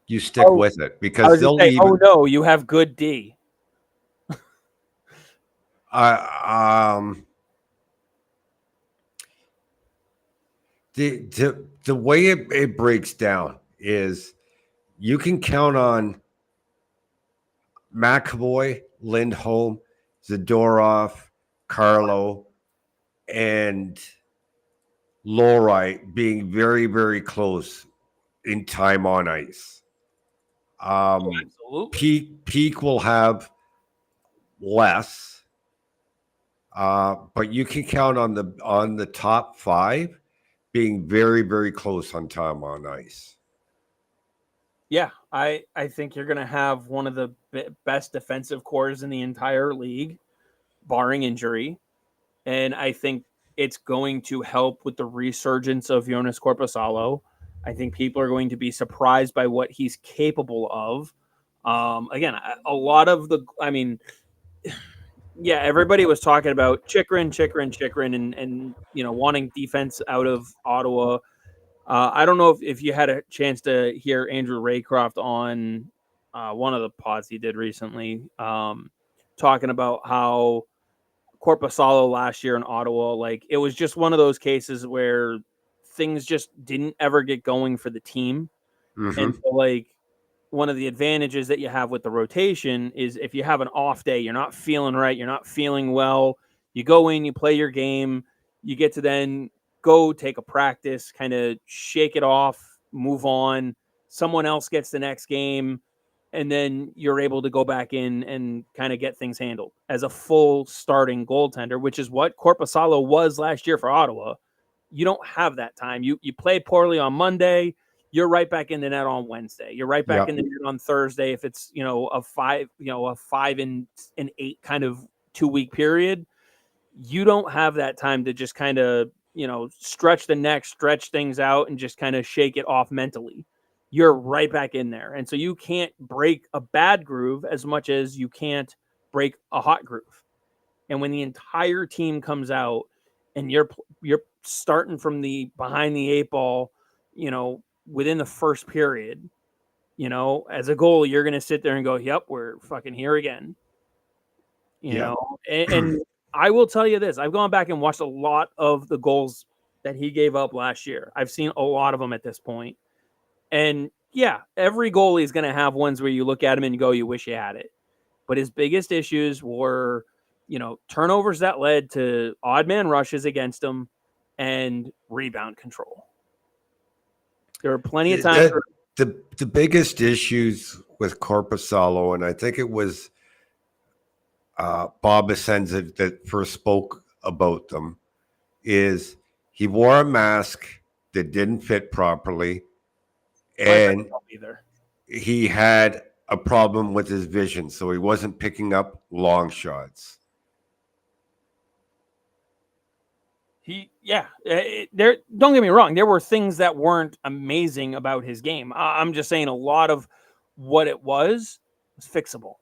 You stick with it because they'll say, oh no, you have good D. The way it breaks down is you can count on McAvoy, Lindholm, Zadorov, Carlo, and Lohrei being very, very close in time on ice. Absolutely. Peak will have less, but you can count on the top 5 being very, very close on time on ice. Yeah, I think you're going to have one of the best defensive cores in the entire league, barring injury. And I think it's going to help with the resurgence of Joonas Korpisalo. I think people are going to be surprised by what he's capable of. Again, a lot of everybody was talking about Chychrun, and wanting defense out of Ottawa. I don't know if you had a chance to hear Andrew Raycroft on one of the pods he did recently, talking about how Korpisalo last year in Ottawa, it was just one of those cases where things just didn't ever get going for the team. Mm-hmm. And so, one of the advantages that you have with the rotation is if you have an off day, you're not feeling right, you're not feeling well, you go in, you play your game, you get to then go take a practice, kind of shake it off, move on. Someone else gets the next game, and then you're able to go back in and kind of get things handled as a full starting goaltender, which is what Korpisalo was last year for Ottawa. You don't have that time. You play poorly on Monday, you're right back in the net on Wednesday. You're right back in the net on Thursday. If it's, a 5 and 8 kind of 2-week period, you don't have that time to just kind of stretch the neck, stretch things out, and just kind of shake it off mentally, you're right back in there. And so you can't break a bad groove as much as you can't break a hot groove. And when the entire team comes out and you're starting from the behind the eight ball, within the first period, as a goal, you're going to sit there and go, yep, we're fucking here again. And I will tell you this, I've gone back and watched a lot of the goals that he gave up last year. I've seen a lot of them at this point. And yeah, every goalie is going to have ones where you look at him and you go, you wish you had it. But his biggest issues were, turnovers that led to odd man rushes against him and rebound control. There were plenty of times. The biggest issues with Korpisalo, and I think it was Bob Essenza that first spoke about them, is he wore a mask that didn't fit properly, and he had a problem with his vision, so he wasn't picking up long shots. Don't get me wrong, there were things that weren't amazing about his game. I'm just saying a lot of what it was fixable.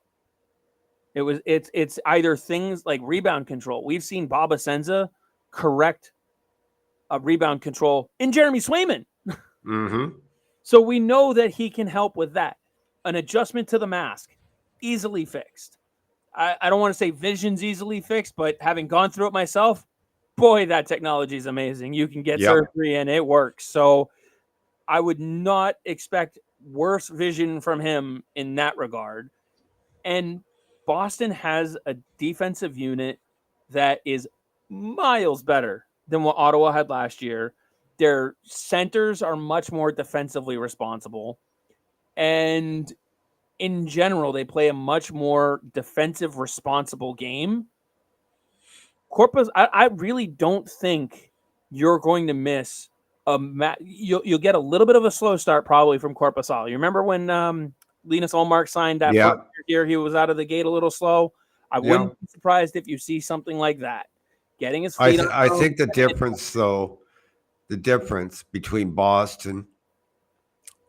It's either things like rebound control. We've seen Bob Essenza correct a rebound control in Jeremy Swayman. Mm-hmm. So we know that he can help with that. An adjustment to the mask, easily fixed. I don't want to say vision's easily fixed, but having gone through it myself, boy, that technology is amazing. You can get surgery and it works. So I would not expect worse vision from him in that regard. And Boston has a defensive unit that is miles better than what Ottawa had last year. Their centers are much more defensively responsible. And in general, they play a much more defensive, responsible game. I really don't think you're going to miss you'll get a little bit of a slow start probably from Korpisalo. You remember when Linus Ullmark signed that first year, he was out of the gate a little slow. I wouldn't be surprised if you see something like that. Getting his feet on. I think the difference, though, the difference between Boston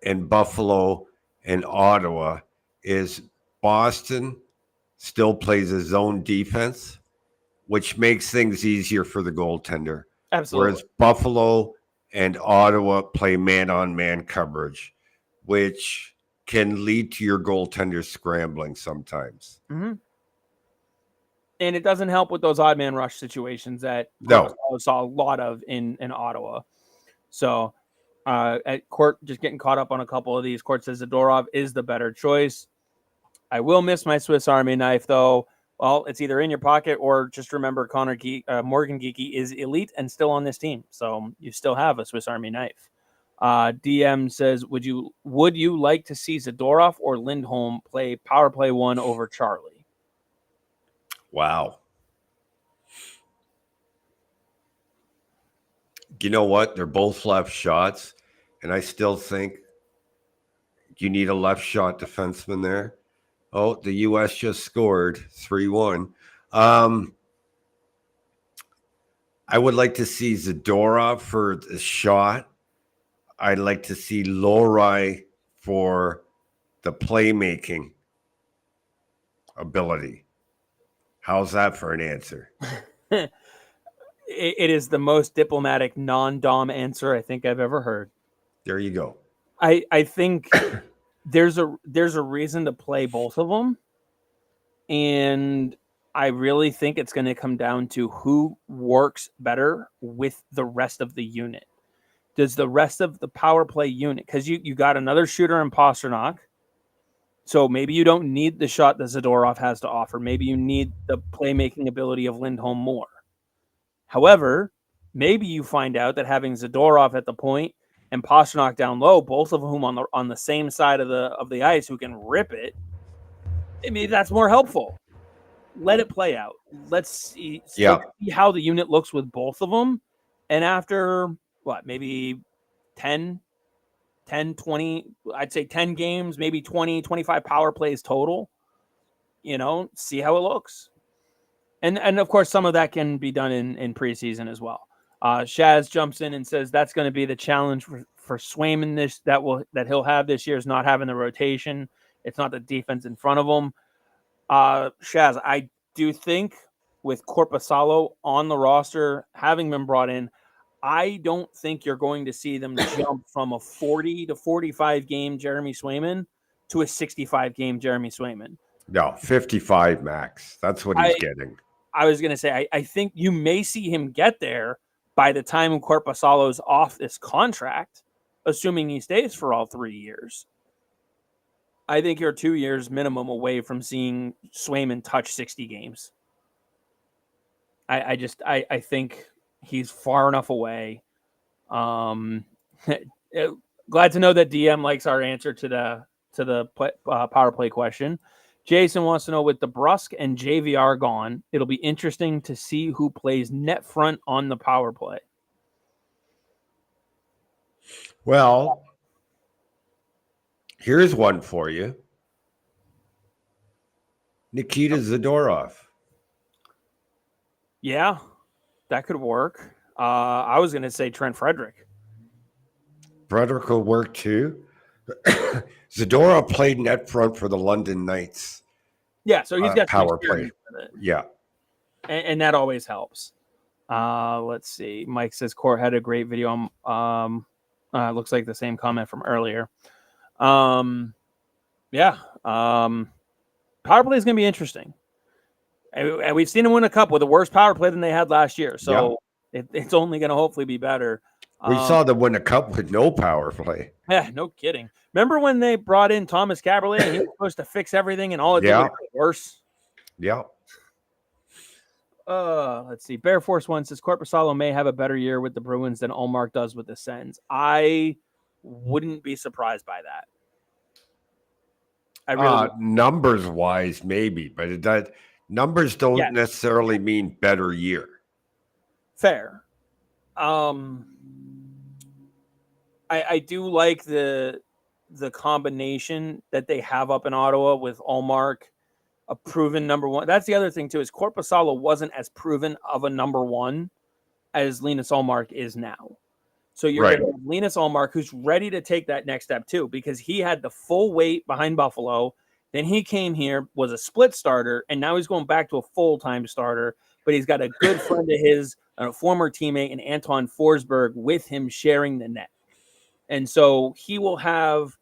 and Buffalo and Ottawa is Boston still plays a zone defense, which makes things easier for the goaltender. Absolutely. Whereas Buffalo and Ottawa play man-on-man coverage, which can lead to your goaltender scrambling sometimes. Mm-hmm. And it doesn't help with those odd man rush situations that saw a lot of in Ottawa. So at Court, just getting caught up on a couple of these. Court says Zadorov is the better choice. I will miss my Swiss Army knife, though. Well, it's either in your pocket or just remember Morgan Geekie is elite and still on this team. So you still have a Swiss Army knife. DM says, would you like to see Zadorov or Lindholm play power play 1 over Charlie? Wow. You know what? They're both left shots, and I still think you need a left shot defenseman there. Oh, the U.S. just scored 3-1. I would like to see Zadorov for the shot. I'd like to see Lohrei for the playmaking ability. How's that for an answer? It is the most diplomatic non-Dom answer I think I've ever heard. There you go. I think there's a reason to play both of them, and I really think it's going to come down to who works better with the rest of the unit. Does the rest of the power play unit, because you got another shooter in Pastrnak, so maybe you don't need the shot that Zadorov has to offer. Maybe you need the playmaking ability of Lindholm more. However, maybe you find out that having Zadorov at the point and Pastrnak down low, both of whom on the same side of the ice who can rip it, maybe that's more helpful. Let it play out. Let's see how the unit looks with both of them. And after, maybe 10, 20, I'd say 10 games, maybe 20, 25 power plays total, see how it looks. And of course, some of that can be done in preseason as well. Shaz jumps in and says that's going to be the challenge for Swayman that he'll have this year is not having the rotation. It's not the defense in front of him. Shaz, I do think with Korpisalo on the roster, having been brought in, I don't think you're going to see them jump from a 40 to 45 game Jeremy Swayman to a 65 game Jeremy Swayman. No, 55 max. That's what he's getting. I was going to say, I think you may see him get there by the time Korpisalo's off this contract, assuming he stays for all 3 years. I think you're 2 years minimum away from seeing Swayman touch 60 games. I think he's far enough away. Glad to know that DM likes our answer to the power play question. Jason wants to know, with DeBrusk and JVR gone, it'll be interesting to see who plays net front on the power play. Well, here's one for you. Nikita Zadorov. Yeah, that could work. I was going to say Trent Frederick. Frederick will work too. Zadorov played net front for the London Knights. Yeah, so he's got power play. Yeah. And that always helps. Let's see. Mike says Court had a great video. Looks like the same comment from earlier. Power play is going to be interesting. And we've seen them win a cup with a worse power play than they had last year. So it's only going to hopefully be better. We saw them win a cup with no power play. Yeah, no kidding. Remember when they brought in Thomas Caberlet and he was supposed to fix everything and all it did was worse? Yeah. Let's see. Bear Force 1 says Korpisalo may have a better year with the Bruins than Ullmark does with the Sens. I wouldn't be surprised by that. I really numbers wise, maybe, but numbers don't necessarily mean better year. Fair. I do like the combination that they have up in Ottawa with Ullmark, a proven number one. That's the other thing too, is Korpisalo wasn't as proven of a number one as Linus Ullmark is now. So you're going to have Linus Ullmark, who's ready to take that next step too, because he had the full weight behind Buffalo. Then he came here, was a split starter, and now he's going back to a full-time starter. But he's got a good friend of his, a former teammate, and Anton Forsberg with him sharing the net. And so he will have,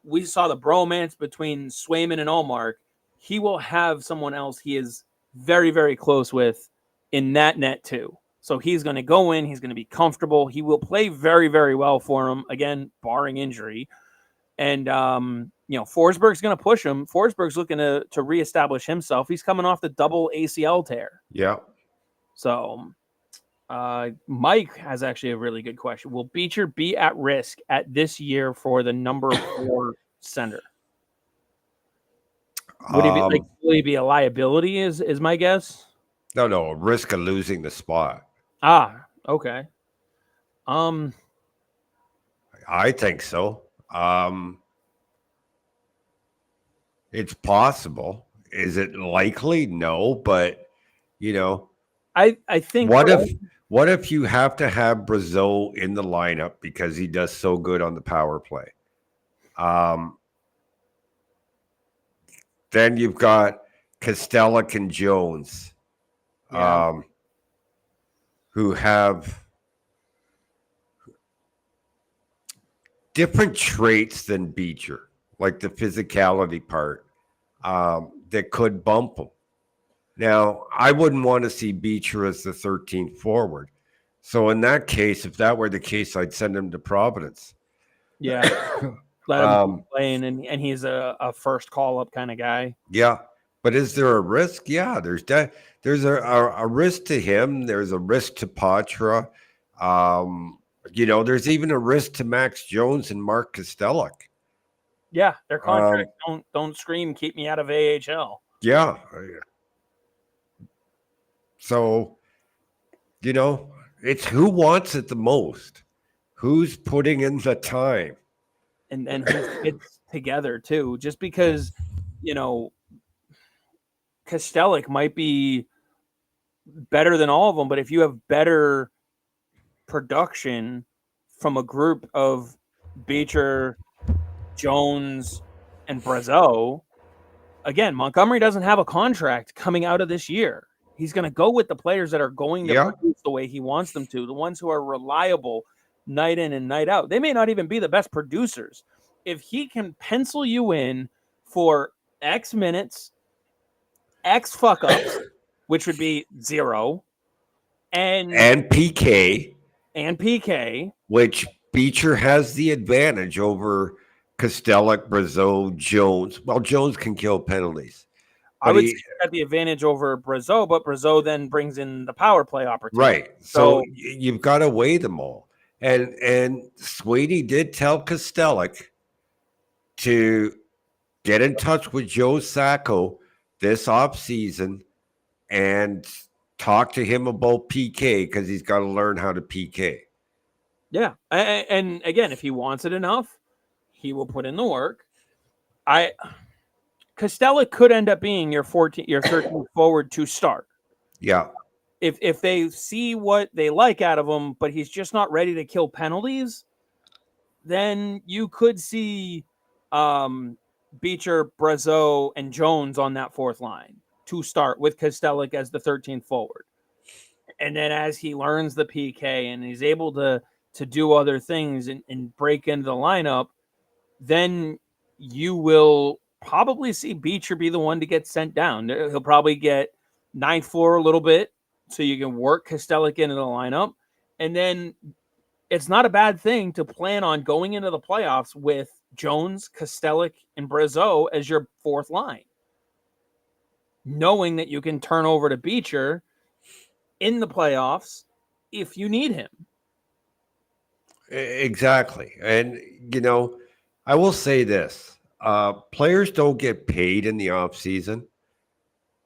we saw the bromance between Swayman and Ullmark. He will have someone else he is very, very close with in that net too. So he's going to go in. He's going to be comfortable. He will play very, very well for him, again, barring injury. And, Forsberg's going to push him. Forsberg's looking to reestablish himself. He's coming off the double ACL tear. Yeah. So Mike has actually a really good question. Will Beecher be at risk at this year for the number 4 center? Would he be a liability is my guess? No, a risk of losing the spot. Okay. I think so. It's possible. Is it likely? No, but I think what if you have to have Brazeau in the lineup because he does so good on the power play? Then you've got Kostelic and Jones, who have different traits than Beecher, like the physicality part, that could bump him. Now, I wouldn't want to see Beecher as the 13th forward. So in that case, if that were the case, I'd send him to Providence. Yeah. Let him play, and he's a first call-up kind of guy. Yeah. But is there a risk? Yeah, there's a risk to him. There's a risk to Patra. There's even a risk to Max Jones and Mark Kostelic. Yeah, their contracts don't scream, keep me out of AHL. Yeah. So, it's who wants it the most, who's putting in the time, and who fits together too. Just because, Kostelic might be better than all of them, but if you have better production from a group of Beecher, Jones, and Brazeau, again, Montgomery doesn't have a contract coming out of this year. He's going to go with the players that are going to produce the way he wants them to, the ones who are reliable night in and night out. They may not even be the best producers. If he can pencil you in for X minutes, X fuck ups, which would be 0, and PK, which Beecher has the advantage over Kostelic, Brazeau, Jones. Well, Jones can kill penalties. I would say he had the advantage over Brazeau, but Brazeau then brings in the power play opportunity. Right. So you've got to weigh them all. And Sweeney did tell Kostelic to get in touch with Joe Sacco this offseason and talk to him about PK because he's got to learn how to PK. Yeah. And again, if he wants it enough, he will put in the work. Kostelic could end up being your 13th forward to start. Yeah. If they see what they like out of him, but he's just not ready to kill penalties, then you could see Beecher, Brazeau, and Jones on that fourth line to start with Kostelic as the 13th forward. And then as he learns the PK and he's able to do other things and break into the lineup, then you will probably see Beecher be the one to get sent down. He'll probably get 9-4 a little bit so you can work Kostelic into the lineup. And then it's not a bad thing to plan on going into the playoffs with Jones, Kostelic, and Brazeau as your fourth line, knowing that you can turn over to Beecher in the playoffs if you need him. Exactly. And, I will say this. Players don't get paid in the offseason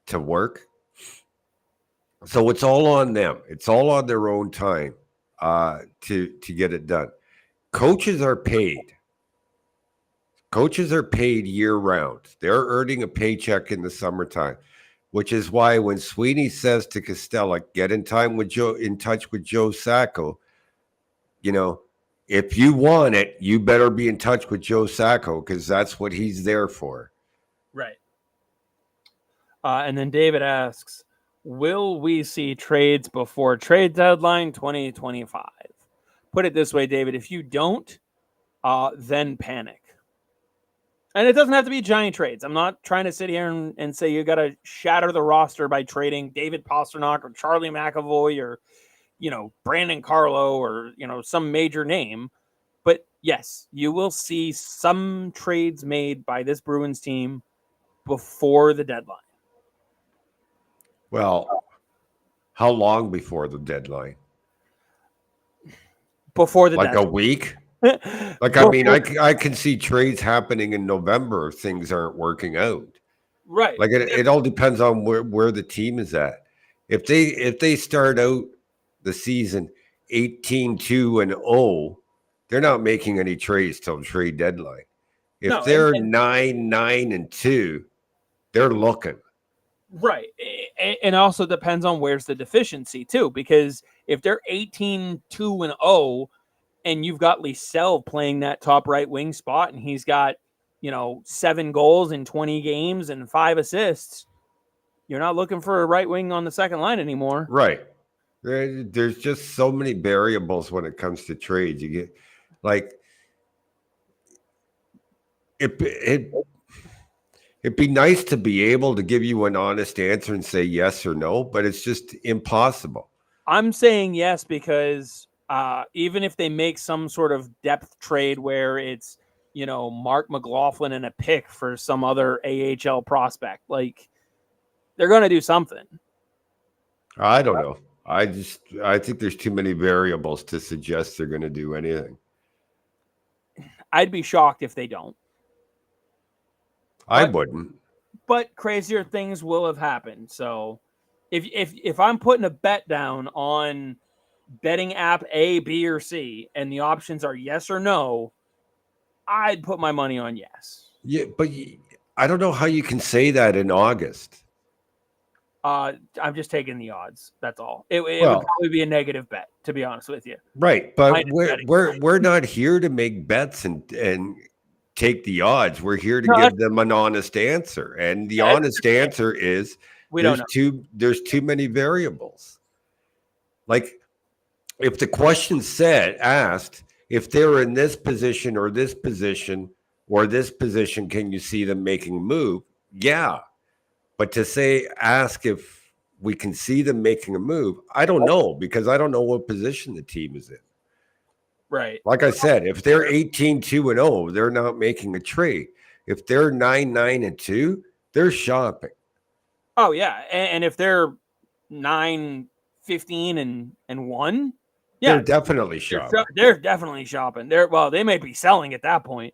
to work. So it's all on them. It's all on their own time to get it done. Coaches are paid. Coaches are paid year-round. They're earning a paycheck in the summertime, which is why when Sweeney says to Kostelic, get in touch with Joe Sacco, if you want it, you better be in touch with Joe Sacco because that's what he's there for. Right. And then David asks, will we see trades before trade deadline 2025? Put it this way, David, if you don't, then panic. And it doesn't have to be giant trades. I'm not trying to sit here and say you got to shatter the roster by trading David Pastrnak or Charlie McAvoy or, Brandon Carlo or, some major name. But yes, you will see some trades made by this Bruins team before the deadline. Well, how long before the deadline? Before the deadline. A week? I can see trades happening in November if things aren't working out. Right. It all depends on where the team is at. If they start out the season 18-2-0, they're not making any trades till trade deadline. If they're 9-9-2, they're looking. Right. And also depends on where's the deficiency too, because if they're 18-2-0 and you've got Lysell playing that top right wing spot and he's got, 7 goals in 20 games and 5 assists, you're not looking for a right wing on the second line anymore. Right. There's just so many variables when it comes to trades. You get it'd be nice to be able to give you an honest answer and say yes or no, but it's just impossible. I'm saying yes because even if they make some sort of depth trade where it's, Mark McLaughlin and a pick for some other AHL prospect, they're going to do something. I don't know. I think there's too many variables to suggest they're going to do anything. I'd be shocked if they don't. I wouldn't. But crazier things will have happened. So if I'm putting a bet down on betting app A, B, or C, and the options are yes or no, I'd put my money on yes. Yeah, but I don't know how you can say that in August. I'm just taking the odds. That's all. It would Well, probably be a negative bet, to be honest with you. right, but Minus betting. we're not here to make bets and take the odds. We're here to No, give them an honest answer, and the honest answer is we don't know. there's too many variables. Like if the question asked if they're in this position or this position or this position, can you see them making a move? Yeah, but to ask if we can see them making a move, I don't know, because I don't know what position the team is in. Right. Like I said, if they're 18-2-0, they're not making a trade. If they're 9-9-2, they're shopping. Oh yeah, and if they're 9-15-1, yeah, They're definitely shopping. They're definitely shopping. They may be selling at that point.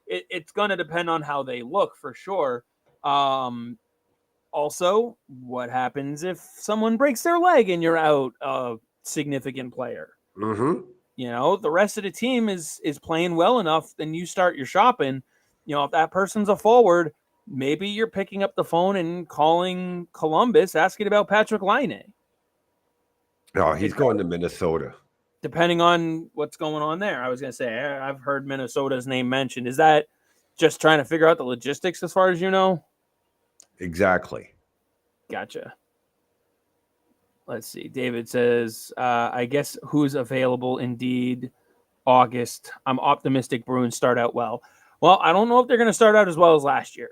It's going to depend on how they look for sure. Also, what happens if someone breaks their leg and you're out a significant player? Mm-hmm. You know, the rest of the team is playing well enough, then you start your shopping. You know, if that person's a forward, maybe you're picking up the phone and calling Columbus asking about Patrick Laine. No, he's going to Minnesota. Depending on what's going on there. I was going to say, I've heard Minnesota's name mentioned. Is that just trying to figure out the logistics as far as you know? Exactly. Gotcha. Let's see. David says, I guess who's available indeed August. I'm optimistic Bruins start out well. Well, I don't know if they're going to start out as well as last year.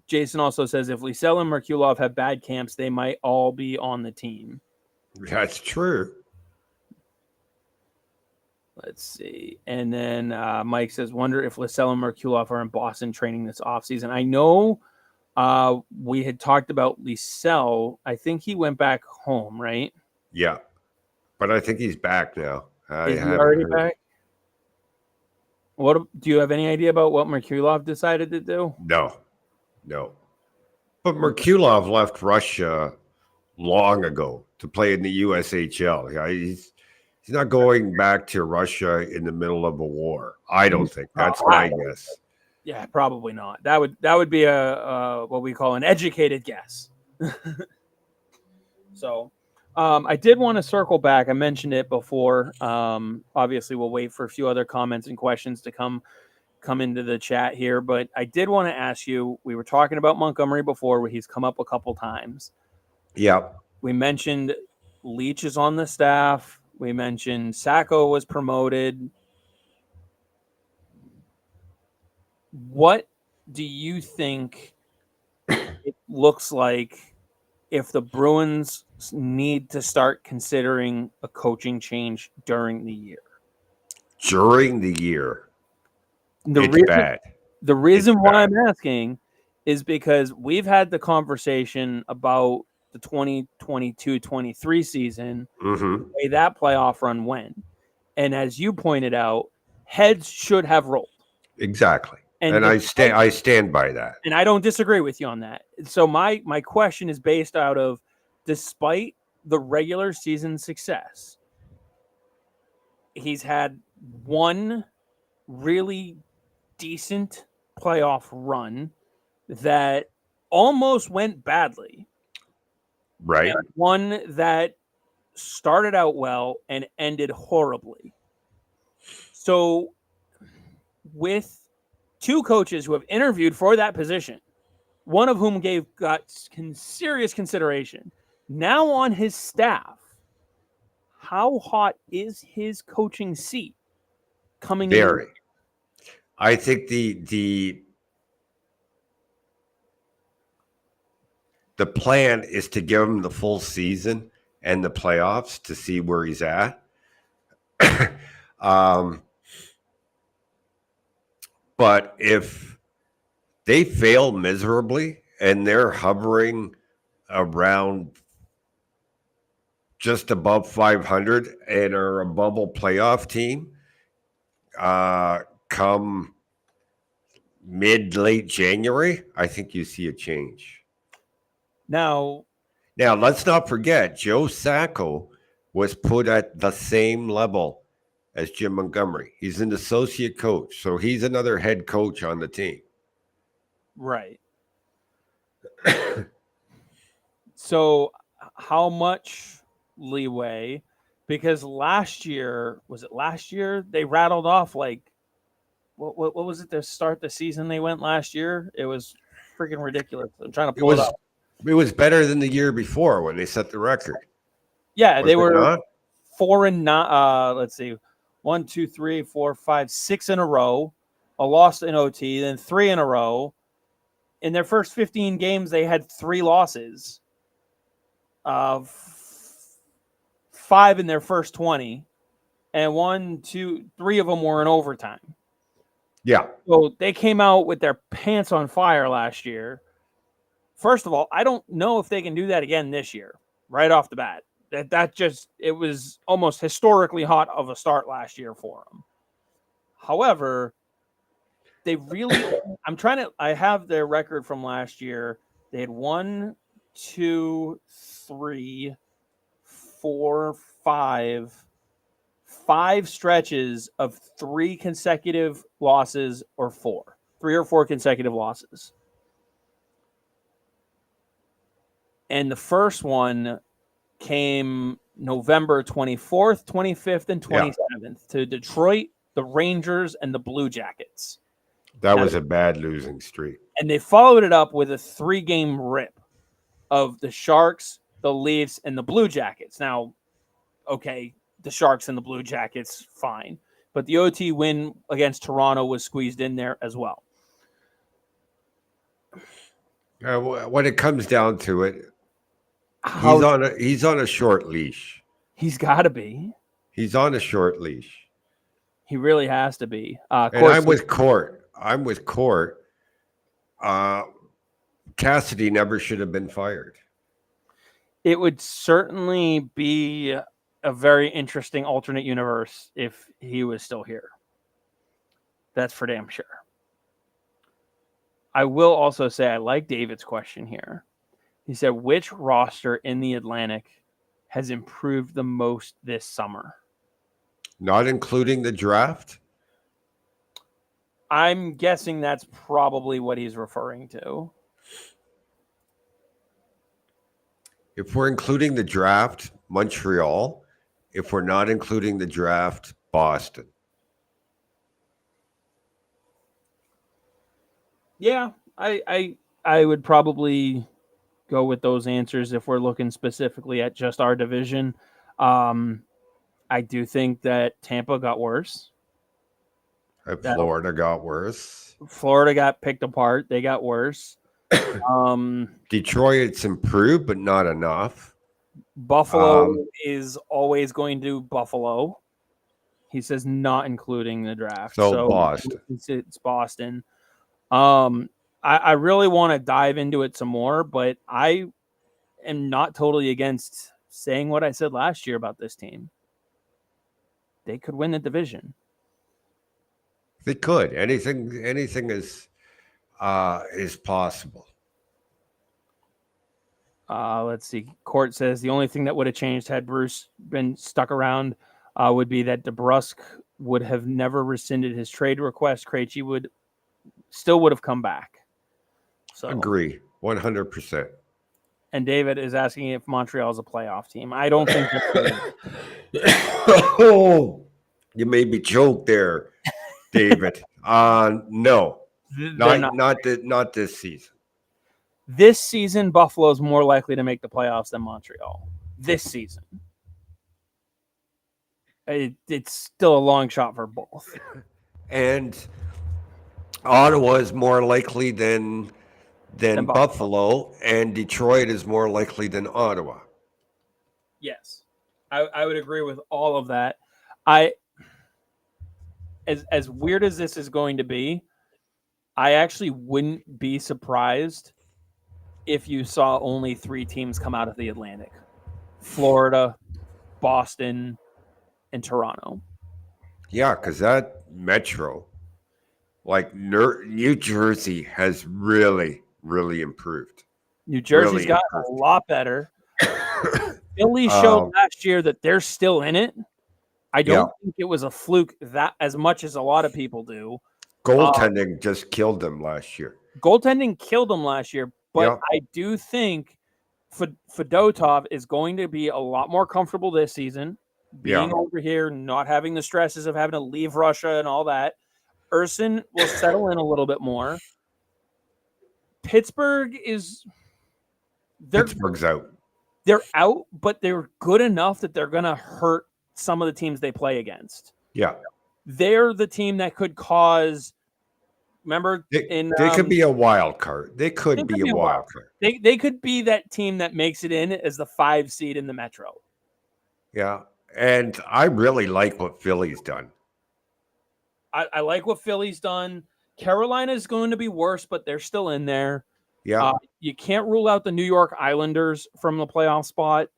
Jason also says if Lysell and Merkulov have bad camps, they might all be on the team. That's true. Let's see. And then Mike says, wonder if Lysell and Merkulov are in Boston training this offseason. I know we had talked about Lysell. I think he went back home, right? Yeah. But I think he's back now. Is he already back? What do you have any idea about what Merkulov decided to do? No. But Merkulov left Russia long ago to play in the USHL. Yeah, he's not going back to Russia in the middle of a war. I don't think. That's my guess. Yeah, probably not. That would be a what we call an educated guess. So, I did want to circle back. I mentioned it before. Obviously, we'll wait for a few other comments and questions to come into the chat here, but I did want to ask you. We were talking about Montgomery before, where he's come up a couple times. Yeah. We mentioned Leach is on the staff. We mentioned Sacco was promoted. What do you think it looks like if the Bruins need to start considering a coaching change during the year? During the year. The reason why I'm asking is because we've had the conversation about the 2022-23 season, the way that playoff run went. And as you pointed out, heads should have rolled. Exactly. And I stand by that. And I don't disagree with you on that. So my question is based out of, despite the regular season success, he's had one really decent playoff run that almost went badly. Right. And one that started out well and ended horribly. So with two coaches who have interviewed for that position, one of whom got serious consideration, now on his staff, how hot is his coaching seat coming Very. in? I think the plan is to give him the full season and the playoffs to see where he's at. But if they fail miserably and they're hovering around just above 500 and are a bubble playoff team, come late January, I think you see a change. Now, let's not forget, Joe Sacco was put at the same level as Jim Montgomery. He's an associate coach, so he's another head coach on the team. Right. So how much leeway? Because last year, was it last year? They rattled off like what was it to start the season they went last year? It was freaking ridiculous. I'm trying to It pull it was up. it was better than the year before when they set the record. Yeah, Was they it were not? 4-9. Let's see, 1, 2, 3, 4, 5, 6 in a row, a loss in OT, then 3 in a row. In their first 15 games, they had 3 losses. 5 in their first 20, and 1, 2, 3 of them were in overtime. Yeah. So they came out with their pants on fire last year. First of all, I don't know if they can do that again this year, right off the bat. It was almost historically hot of a start last year for them. However, they really, I have their record from last year. They had 1, 2, 3, 4, 5 stretches of 3 consecutive losses or 3 or 4 consecutive losses. And the first one came November 24th, 25th, and 27th to Detroit, the Rangers, and the Blue Jackets. That was a bad losing streak. And they followed it up with a 3-game rip of the Sharks, the Leafs, and the Blue Jackets. Now, okay, the Sharks and the Blue Jackets, fine. But the OT win against Toronto was squeezed in there as well. When it comes down to it, he's on a short leash. He's got to be. He's on a short leash. He really has to be. And I'm with Court. Cassidy never should have been fired. It would certainly be a very interesting alternate universe if he was still here. That's for damn sure. I will also say I like David's question here. He said, which roster in the Atlantic has improved the most this summer? Not including the draft? I'm guessing that's probably what he's referring to. If we're including the draft, Montreal. If we're not including the draft, Boston. Yeah, I would probably go with those answers if we're looking specifically at just our division. I do think that Tampa got worse. Florida got worse. Florida got picked apart. They got worse. Detroit, it's improved, but not enough. Buffalo is always going to Buffalo. He says not including the draft. So Boston. It's Boston. I really want to dive into it some more, but I am not totally against saying what I said last year about this team. They could win the division. They could. Anything is possible. Let's see. Court says the only thing that would have changed had Bruce been stuck around would be that DeBrusk would have never rescinded his trade request. Krejci would have come back. So agree 100%. And David is asking if Montreal is a playoff team. I don't think Oh, you made me choke there, David. No, not this season. This season, Buffalo is more likely to make the playoffs than Montreal. This season. It's still a long shot for both. And Ottawa is more likely than Buffalo, and Detroit is more likely than Ottawa. Yes. I would agree with all of that. As weird as this is going to be, I actually wouldn't be surprised if you saw only 3 teams come out of the Atlantic. Florida, Boston, and Toronto. Yeah, because that Metro, like New Jersey, has really, really improved. New Jersey's got a lot better. Philly showed last year that they're still in it. I don't think it was a fluke that as much as a lot of people do. Goaltending just killed them last year. Goaltending killed them last year, but I do think Fedotov is going to be a lot more comfortable this season, being over here, not having the stresses of having to leave Russia and all that. Urson will settle in a little bit more. Pittsburgh's out. They're out, but they're good enough that they're going to hurt some of the teams they play against. Yeah. They're the team that could cause. Remember, they could be a wild card. They could be a wild card. They could be that team that makes it in as the 5 seed in the Metro. Yeah, and I really like what Philly's done. I like what Philly's done. Carolina is going to be worse, but they're still in there. Yeah, you can't rule out the New York Islanders from the playoff spot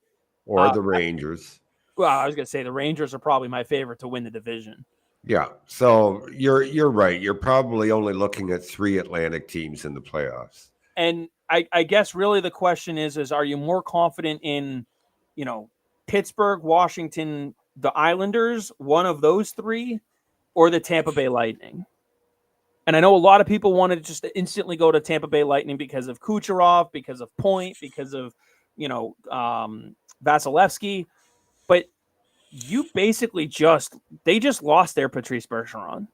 or the Rangers. I was going to say the Rangers are probably my favorite to win the division. Yeah, so you're right. You're probably only looking at 3 Atlantic teams in the playoffs. And I guess really the question is are you more confident in, Pittsburgh, Washington, the Islanders, one of those 3, or the Tampa Bay Lightning? And I know a lot of people wanted to just instantly go to Tampa Bay Lightning because of Kucherov, because of Point, because of, Vasilevsky. But you basically they just lost their Patrice Bergeron.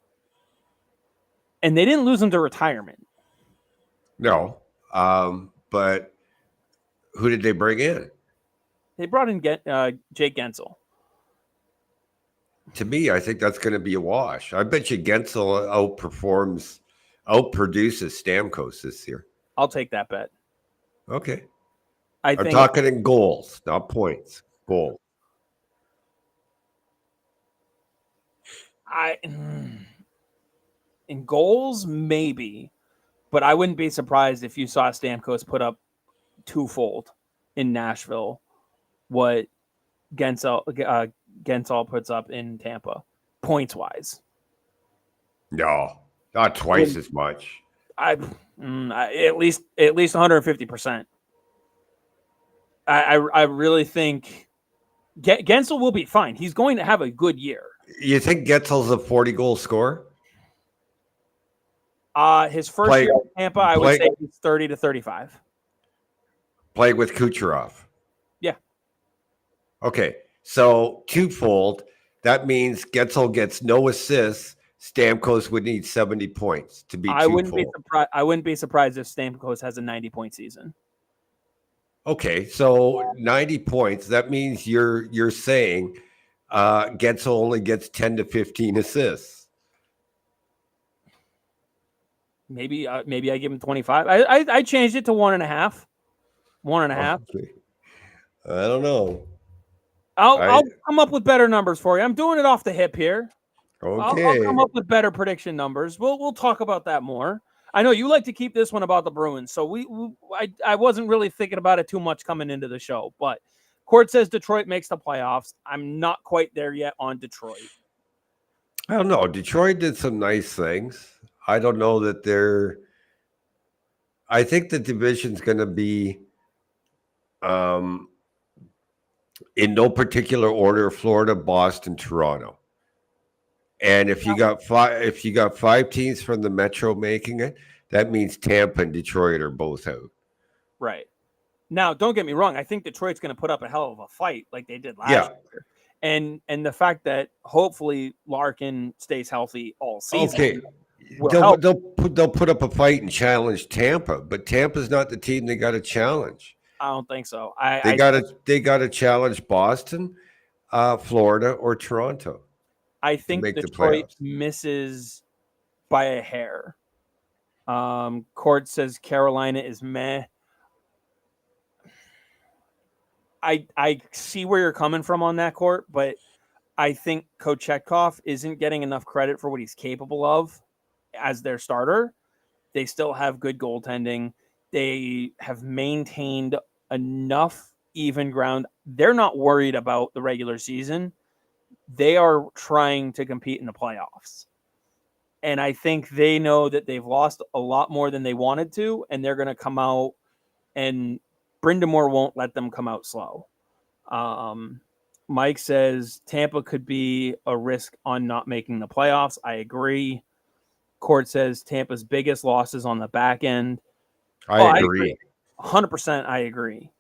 And they didn't lose him to retirement. No. But who did they bring in? They brought in Jake Gensel. To me, I think that's going to be a wash. I bet you Gensel outproduces Stamkos this year. I'll take that bet. Okay. I'm talking in goals, not points. Goals. In goals, maybe. But I wouldn't be surprised if you saw Stamkos put up twofold in Nashville what Gensel puts up in Tampa, points-wise. No, not twice as much. At least 150%. I really think Gensel will be fine. He's going to have a good year. You think Gensel's a 40-goal scorer? His first year in Tampa, I would say he's 30 to 35. Playing with Kucherov. Yeah. Okay, so twofold. That means Gensel gets no assists. Stamkos would need 70 points to be twofold. I wouldn't be surprised if Stamkos has a 90-point season. Okay, so 90 points. That means you're saying Gensel only gets 10 to 15 assists. Maybe I give him 25. I changed it to 1.5. 1.5. Okay. I don't know. I'll come up with better numbers for you. I'm doing it off the hip here. Okay. I'll come up with better prediction numbers. We'll talk about that more. I know you like to keep this one about the Bruins, so I wasn't really thinking about it too much coming into the show. But Court says Detroit makes the playoffs. I'm not quite there yet on Detroit. I don't know. Detroit did some nice things. I don't know that I think the division's going to be in no particular order: Florida, Boston, Toronto. And if you got 5 teams from the Metro making it, that means Tampa and Detroit are both out. Right. Now, don't get me wrong. I think Detroit's going to put up a hell of a fight like they did last year. And the fact that hopefully Larkin stays healthy all season. Okay. They'll put up a fight and challenge Tampa, but Tampa's not the team they got to challenge. I don't think so. They got to challenge Boston, Florida, or Toronto. I think Detroit misses by a hair. Court says Carolina is meh. I see where you're coming from on that, Court, but I think Kochetkov isn't getting enough credit for what he's capable of as their starter. They still have good goaltending. They have maintained enough even ground. They're not worried about the regular season. They are trying to compete in the playoffs. And I think they know that they've lost a lot more than they wanted to, and they're going to come out, and Brindamore won't let them come out slow. Mike says Tampa could be a risk on not making the playoffs. I agree. Court says Tampa's biggest losses on the back end. I agree. 100% I agree.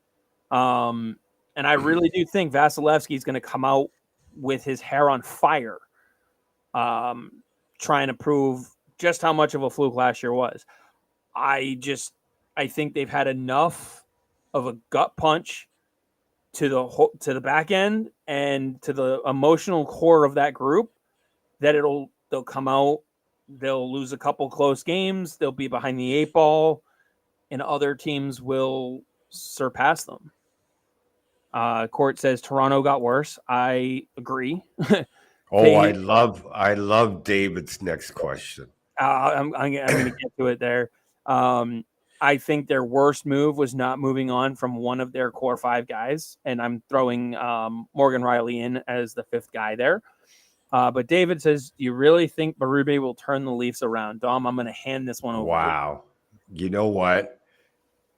And I really do think Vasilevsky is going to come out with his hair on fire, trying to prove just how much of a fluke last year was. I think they've had enough of a gut punch to the back end and to the emotional core of that group that they'll come out, they'll lose a couple close games, they'll be behind the 8 ball, and other teams will surpass them. Court says Toronto got worse. I agree. I love David's next question. I'm going to get to it there. I think their worst move was not moving on from one of their core 5 guys, and I'm throwing Morgan Riley in as the 5th guy there. But David says, do you really think Berube will turn the Leafs around? Dom, I'm going to hand this one over. Wow. You know what?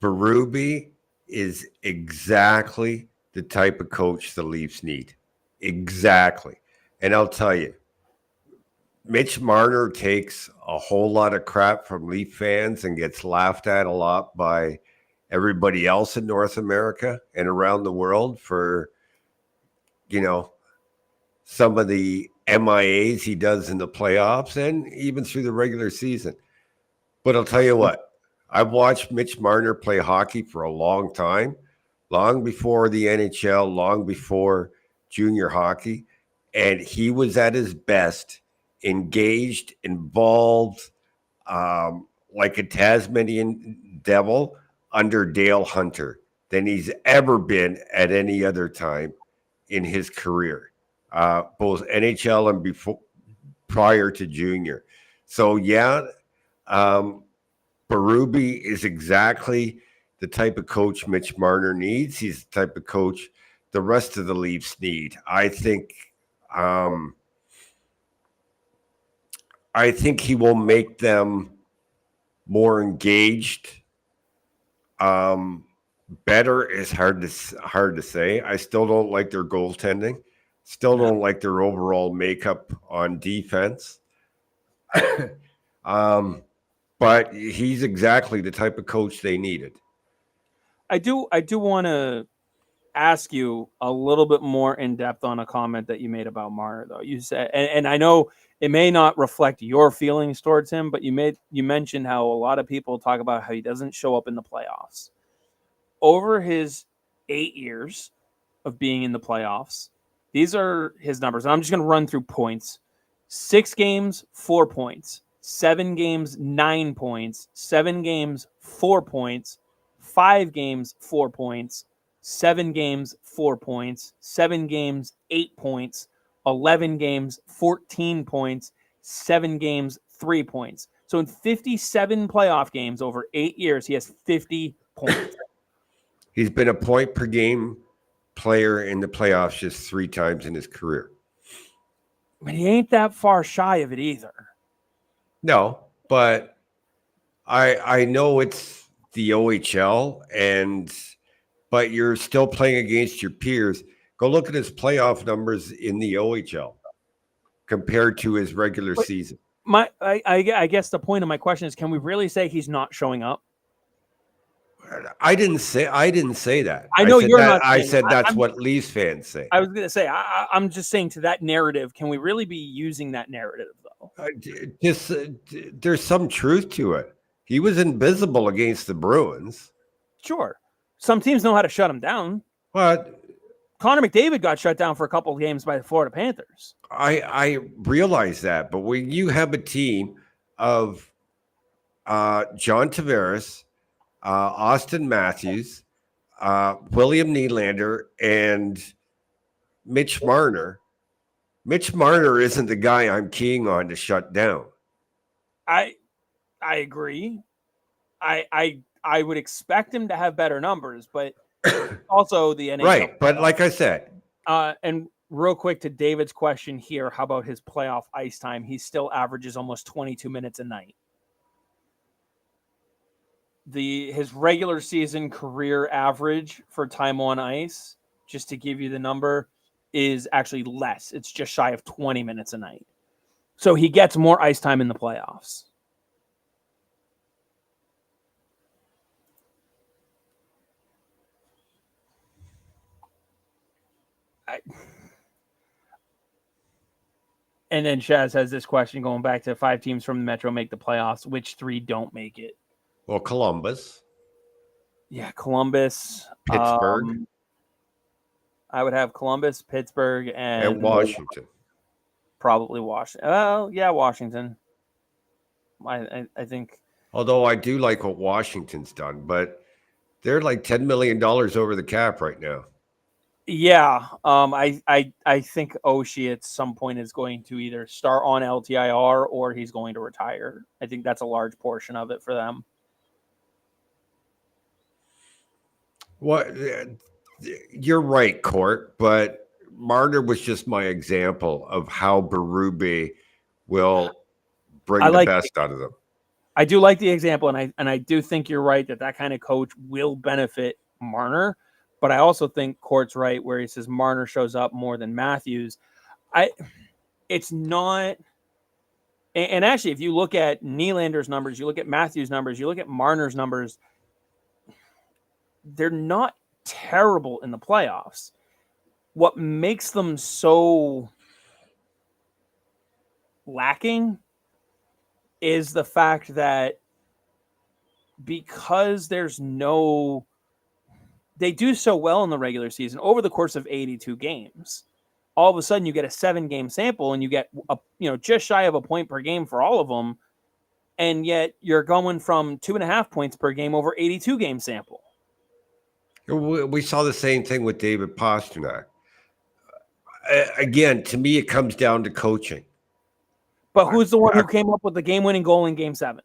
Berube is exactly the type of coach the Leafs need. Exactly. And I'll tell you, Mitch Marner takes a whole lot of crap from Leaf fans and gets laughed at a lot by everybody else in North America and around the world for, some of the MIAs he does in the playoffs and even through the regular season. But I'll tell you what, I've watched Mitch Marner play hockey for a long time, long before the NHL, long before junior hockey, and he was at his best, engaged, involved, like a Tasmanian devil under Dale Hunter than he's ever been at any other time in his career, both NHL and before, prior to junior. So Berube is exactly the type of coach Mitch Marner needs. He's the type of coach the rest of the Leafs need. I think he will make them more engaged. Better is hard to say. I still don't like their goaltending. Still don't like their overall makeup on defense. But he's exactly the type of coach they needed. I do want to ask you a little bit more in depth on a comment that you made about Marner, though. You said, and I know it may not reflect your feelings towards him, but you mentioned how a lot of people talk about how he doesn't show up in the playoffs. Over his 8 years of being in the playoffs, these are his numbers. And I'm just going to run through points. 6 games, 4 points. 7 games, 9 points. 7 games, 4 points. 5 games, 4 points. 7 games, 4 points. 7 games, 8 points. 11 games, 14 points. 7 games, 3 points. So in 57 playoff games over 8 years, he has 50 points. He's been a point per game player in the playoffs just 3 times in his career. But he ain't that far shy of it either. No, but I know it's the OHL, but you're still playing against your peers. Go look at his playoff numbers in the OHL compared to his regular season. I guess the point of my question is, can we really say he's not showing up? I didn't say that. I know you're not. I said that's what Leafs fans say. I was going to say, I'm just saying to that narrative. Can we really be using that narrative though? There's some truth to it. He was invisible against the Bruins. Sure, some teams know how to shut him down. But Connor McDavid got shut down for a couple of games by the Florida Panthers. I realize that, but when you have a team of John Tavares, Austin Matthews, William Nylander, and Mitch Marner. Mitch Marner isn't the guy I'm keying on to shut down. I agree. I would expect him to have better numbers, but also the NHL. Right, but like I said. And real quick to David's question here, how about his playoff ice time? He still averages almost 22 minutes a night. His regular season career average for time on ice, just to give you the number, is actually less. It's just shy of 20 minutes a night. So he gets more ice time in the playoffs. And then Shaz has this question going back to 5 teams from the Metro make the playoffs. Which 3 don't make it? Well, Columbus. Yeah, Columbus. Pittsburgh. I would have Columbus, Pittsburgh, and Washington. Probably Washington. Well, yeah, Washington. I think. Although I do like what Washington's done, but they're like $10 million over the cap right now. Yeah, I think Oshie at some point is going to either start on LTIR or he's going to retire. I think that's a large portion of it for them. What you're right, Court, but Marner was just my example of how Berube will bring the best out of them. I do like the example, and I do think you're right that kind of coach will benefit Marner. But I also think Court's right where he says Marner shows up more than Matthews. It's not. And actually, if you look at Nylander's numbers, you look at Matthews' numbers, you look at Marner's numbers, they're not terrible in the playoffs. What makes them so lacking is the fact that because there's no. They do so well in the regular season over the course of 82 games. All of a sudden, you get a 7-game sample and you get just shy of a point per game for all of them, and yet you're going from 2.5 points per game over 82 game sample. We saw the same thing with David Pastrnak. Again, to me, it comes down to coaching. But who's the one who came up with the game-winning goal in Game 7?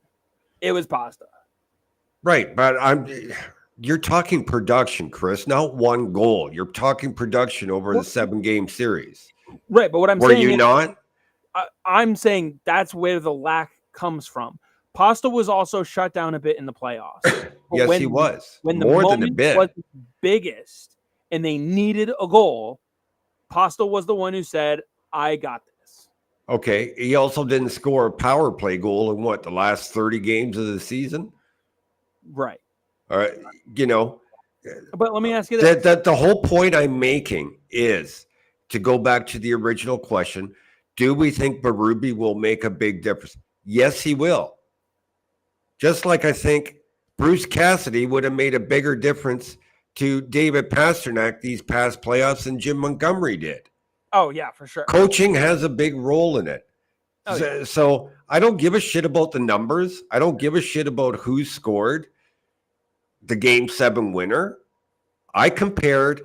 It was Pasta. Right, but you're talking production, Chris, not one goal. You're talking production over the 7-game series. Right, but what I'm saying is... Were you not? I'm saying that's where the lack comes from. Pasta was also shut down a bit in the playoffs. Yes, he was. When more the than a bit was biggest and they needed a goal, Pasta was the one who said, I got this. Okay. He also didn't score a power play goal in the last 30 games of the season? Right. All right. But let me ask you this. The whole point I'm making is to go back to the original question. Do we think Berube will make a big difference? Yes, he will. Just like I think Bruce Cassidy would have made a bigger difference to David Pastrnak these past playoffs than Jim Montgomery did. Oh, yeah, for sure. Coaching has a big role in it. Oh, yeah. So I don't give a shit about the numbers. I don't give a shit about who scored the Game 7 winner. I gave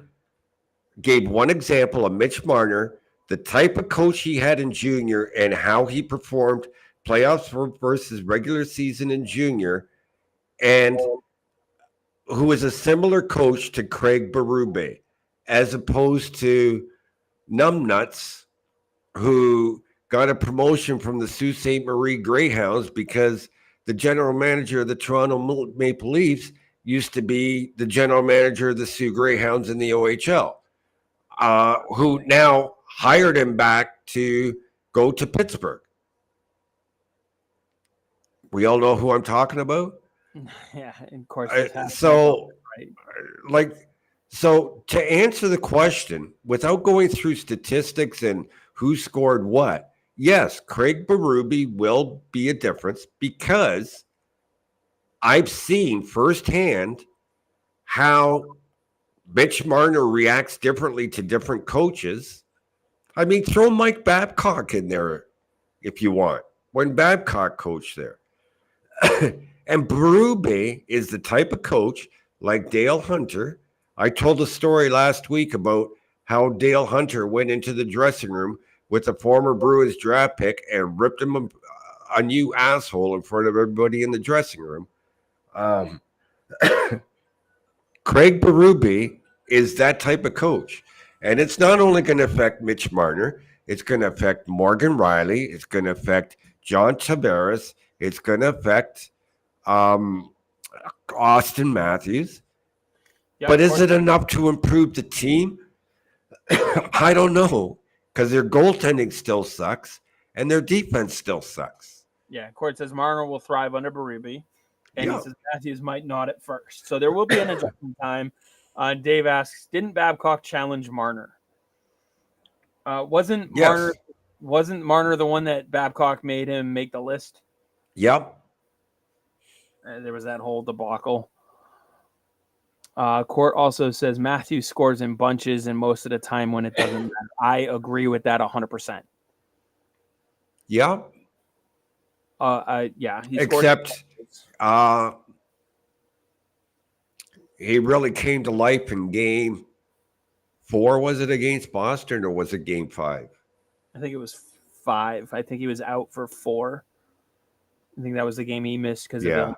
one example of Mitch Marner, the type of coach he had in junior and how he performed playoffs versus regular season in junior, and who is a similar coach to Craig Berube, as opposed to numbnuts who got a promotion from the Sault Ste. Marie Greyhounds because the general manager of the Toronto Maple Leafs used to be the general manager of the Sioux Greyhounds in the OHL, who now hired him back to go to Pittsburgh. We all know who I'm talking about. Yeah, of course. So to answer the question, without going through statistics and who scored what, yes, Craig Berube will be a difference because I've seen firsthand how Mitch Marner reacts differently to different coaches. I mean, throw Mike Babcock in there if you want, when Babcock coached there. And Berube is the type of coach like Dale Hunter. I told a story last week about how Dale Hunter went into the dressing room with a former Bruins draft pick and ripped him a new asshole in front of everybody in the dressing room. Craig Berube is that type of coach. And it's not only going to affect Mitch Marner, it's going to affect Morgan Riley, it's going to affect John Tavares, it's going to affect Austin Matthews. Yeah, but is it enough to improve the team? I don't know, because their goaltending still sucks and their defense still sucks. Yeah, Court says Marner will thrive under Berube, and he says Matthews might not at first. So there will be an adjustment time. Dave asks, didn't Babcock challenge Marner? Wasn't Yes. Marner the one that Babcock made him make the list? Yep. There was that whole debacle. Court also says Matthew scores in bunches and most of the time when it doesn't matter. I agree with that 100%. Yep. Yeah, he scored. Except he really came to life in game 4. Was it against Boston or was it game 5? I think it was 5. I think he was out for 4. I think that was the game he missed because of Yeah. illness.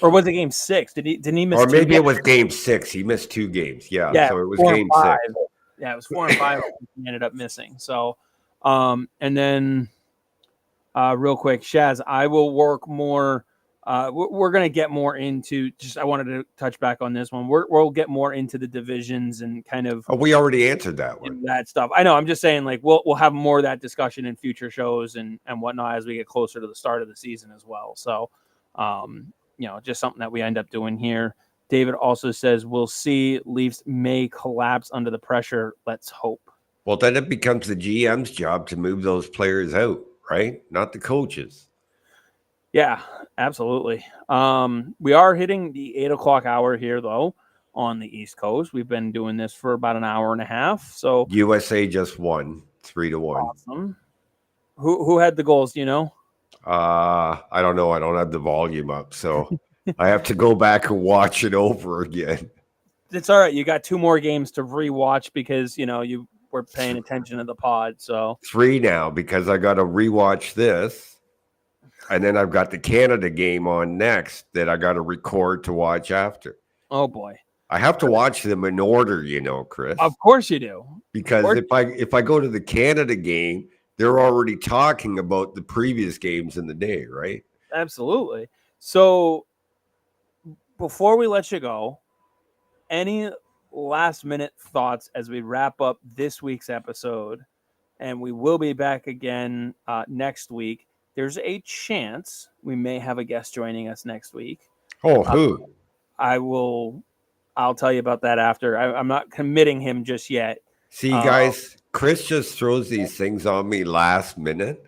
Or was it game 6? Didn't he miss Or 2 maybe games? it was game 6. He missed 2 games. Yeah. So it was 4 and game 5. 6. Yeah, it was 4 and 5 he ended up missing. So, and then real quick, Shaz, I will work more. We're going to get more into just. I wanted to touch back on this one. We'll get more into the divisions and kind of We already answered that one. that stuff. I know. I'm just saying, like we'll have more of that discussion in future shows and whatnot as we get closer to the start of the season as well. So, just something that we end up doing here. David also says we'll see. Leafs may collapse under the pressure. Let's hope. Well, then it becomes the GM's job to move those players out, right? Not the coaches. Yeah, absolutely. We are hitting the 8:00 hour here, though, on the East Coast. We've been doing this for about an hour and a half. So USA just won 3-1. awesome. Who had the goals? Do you know? I don't know. I don't have the volume up, so I have to go back and watch it over again. It's all right. You got 2 more games to rewatch because you were paying attention to the pod. So 3 now because I got to rewatch this, and then I've got the Canada game on next that I got to record to watch after. oh boy, I have to watch them in order, Chris. of course you do. Because if I go to the Canada game, they're already talking about the previous games in the day, right? Absolutely. So before we let you go, any last minute thoughts as we wrap up this week's episode? And we will be back again next week. There's a chance we may have a guest joining us next week. Oh, who? I'll tell you about that after. I'm not committing him just yet. See, guys, Chris just throws these things on me last minute.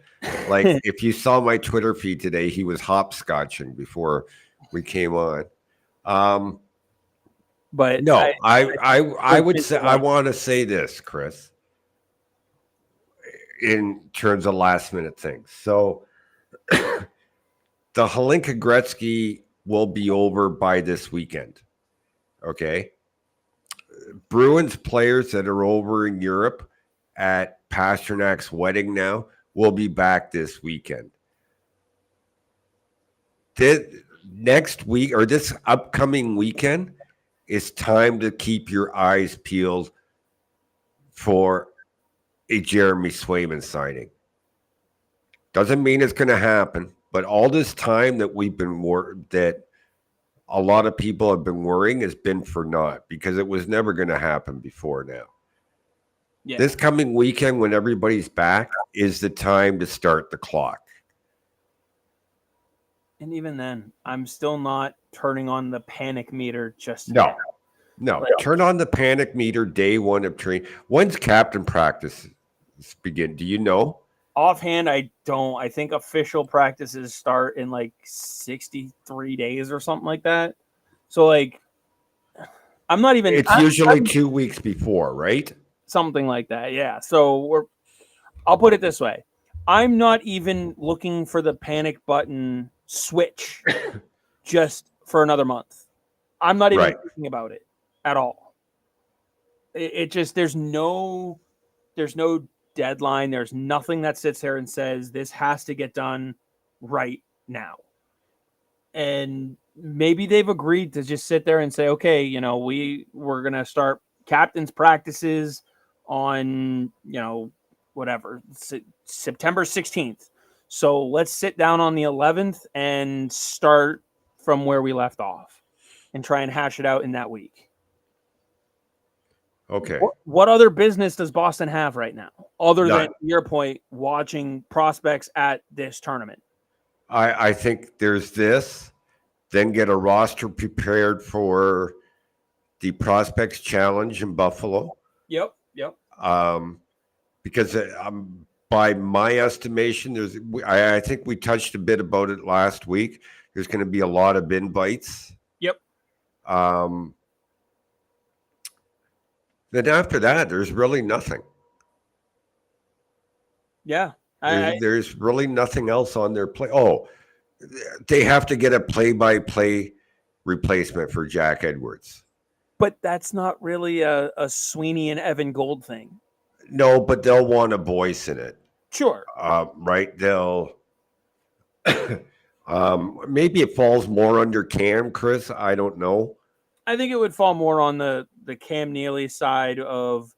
Like if you saw my Twitter feed today, he was hopscotching before we came on. But no, I would say I want to say this, Chris, in terms of last minute things. So the Hlinka Gretzky will be over by this weekend. Okay. Bruins players that are over in Europe at Pasternak's wedding now will be back this weekend. Next week or this upcoming weekend, it's time to keep your eyes peeled for a Jeremy Swayman signing. Doesn't mean it's going to happen, but all this time that we've been that a lot of people have been worrying has been for naught because it was never going to happen before now. Yeah. This coming weekend when everybody's back is the time to start the clock. And even then, I'm still not turning on the panic meter just yet. No. Turn on the panic meter day 1 of training. When's captain practice begin? Do you know? Offhand, I don't. I think official practices start in like 63 days or something like that. So, I'm not even. It's usually 2 weeks before, right? Something like that, yeah. So I'll put it this way: I'm not even looking for the panic button switch just for another month. I'm not even thinking about it at all. It just there's no deadline. There's nothing that sits there and says this has to get done right now. And maybe they've agreed to just sit there and say, okay, we're going to start captain's practices on, whatever, September 16th. So let's sit down on the 11th and start from where we left off and try and hash it out in that week. Okay. What other business does Boston have right now, other than your point, watching prospects at this tournament? I think there's this. Then get a roster prepared for the Prospects Challenge in Buffalo. Yep. because by my estimation, I think we touched a bit about it last week. There's going to be a lot of invites. Yep. Then after that, there's really nothing. Yeah. There's really nothing else on their play. Oh, they have to get a play-by-play replacement for Jack Edwards. But that's not really a Sweeney and Evan Gold thing. No, but they'll want a voice in it. Sure. Right? They'll maybe it falls more under Cam, Chris. I don't know. I think it would fall more on the Cam Neely side of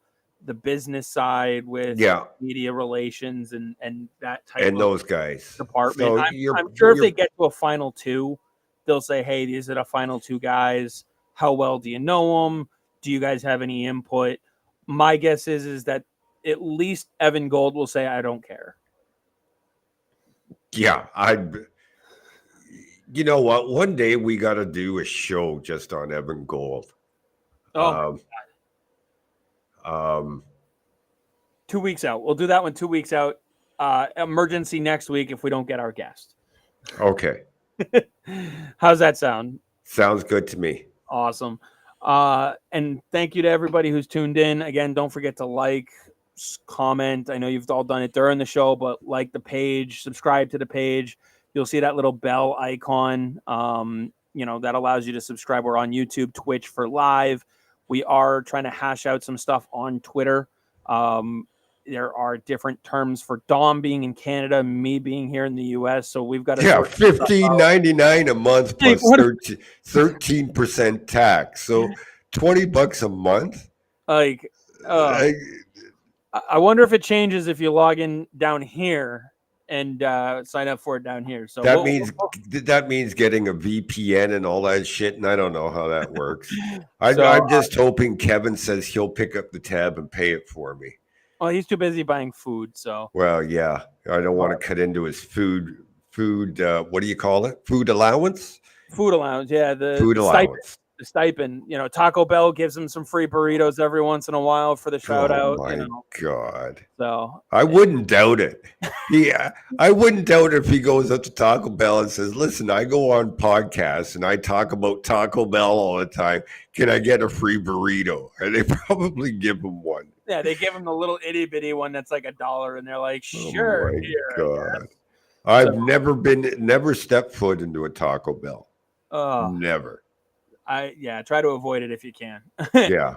the business side with media relations and that type and of those guys department. So I'm sure if they get to a final two, they'll say, hey, these are the final two guys. How well do you know them? Do you guys have any input? My guess is that at least Evan Gold will say, I don't care. Yeah, you know what? One day we got to do a show just on Evan Gold. Oh, 2 weeks out. We'll do that one 2 weeks out. Emergency next week if we don't get our guest. Okay. How's that sound? Sounds good to me. Awesome. And thank you to everybody who's tuned in. Again, don't forget to like, comment. I know you've all done it during the show, but like the page, subscribe to the page. You'll see that little bell icon. That allows you to subscribe. We're on YouTube, Twitch for live. We are trying to hash out some stuff on Twitter. There are different terms for Dom being in Canada, me being here in the US. So we've got $15.99 a month plus 13% tax. So $20 a month. I wonder if it changes if you log in down here and sign up for it down here. So that means getting a VPN and all that shit, and I don't know how that works. I'm just hoping Kevin says he'll pick up the tab and pay it for me. Well, he's too busy buying food, so. Well, yeah, I don't want to cut into his food. What do you call it? Food allowance. Food allowance, yeah. Food allowance. The stipend. Taco Bell gives him some free burritos every once in a while for the shout out. Oh my God! So I wouldn't doubt it. Yeah, I wouldn't doubt it if he goes up to Taco Bell and says, "Listen, I go on podcasts and I talk about Taco Bell all the time. Can I get a free burrito?" And they probably give him one. Yeah, they give him the little itty bitty one that's like $1, and they're like, "Sure." Oh my God! I've never stepped foot into a Taco Bell. Never. Try to avoid it if you can. Yeah.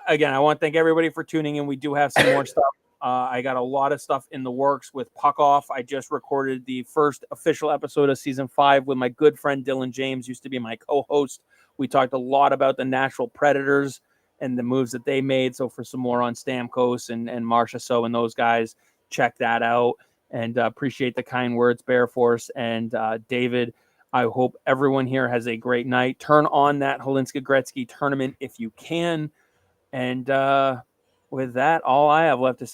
Again, I want to thank everybody for tuning in. We do have some more stuff. I got a lot of stuff in the works with Puck Off. I just recorded the first official episode of season 5 with my good friend Dylan James, used to be my co-host. We talked a lot about the Nashville Predators and the moves that they made. So for some more on Stamkos and Marcia So and those guys, check that out. And appreciate the kind words, Bear Force and David. I hope everyone here has a great night. Turn on that Hlinska-Gretzky tournament if you can. And with that, all I have left to say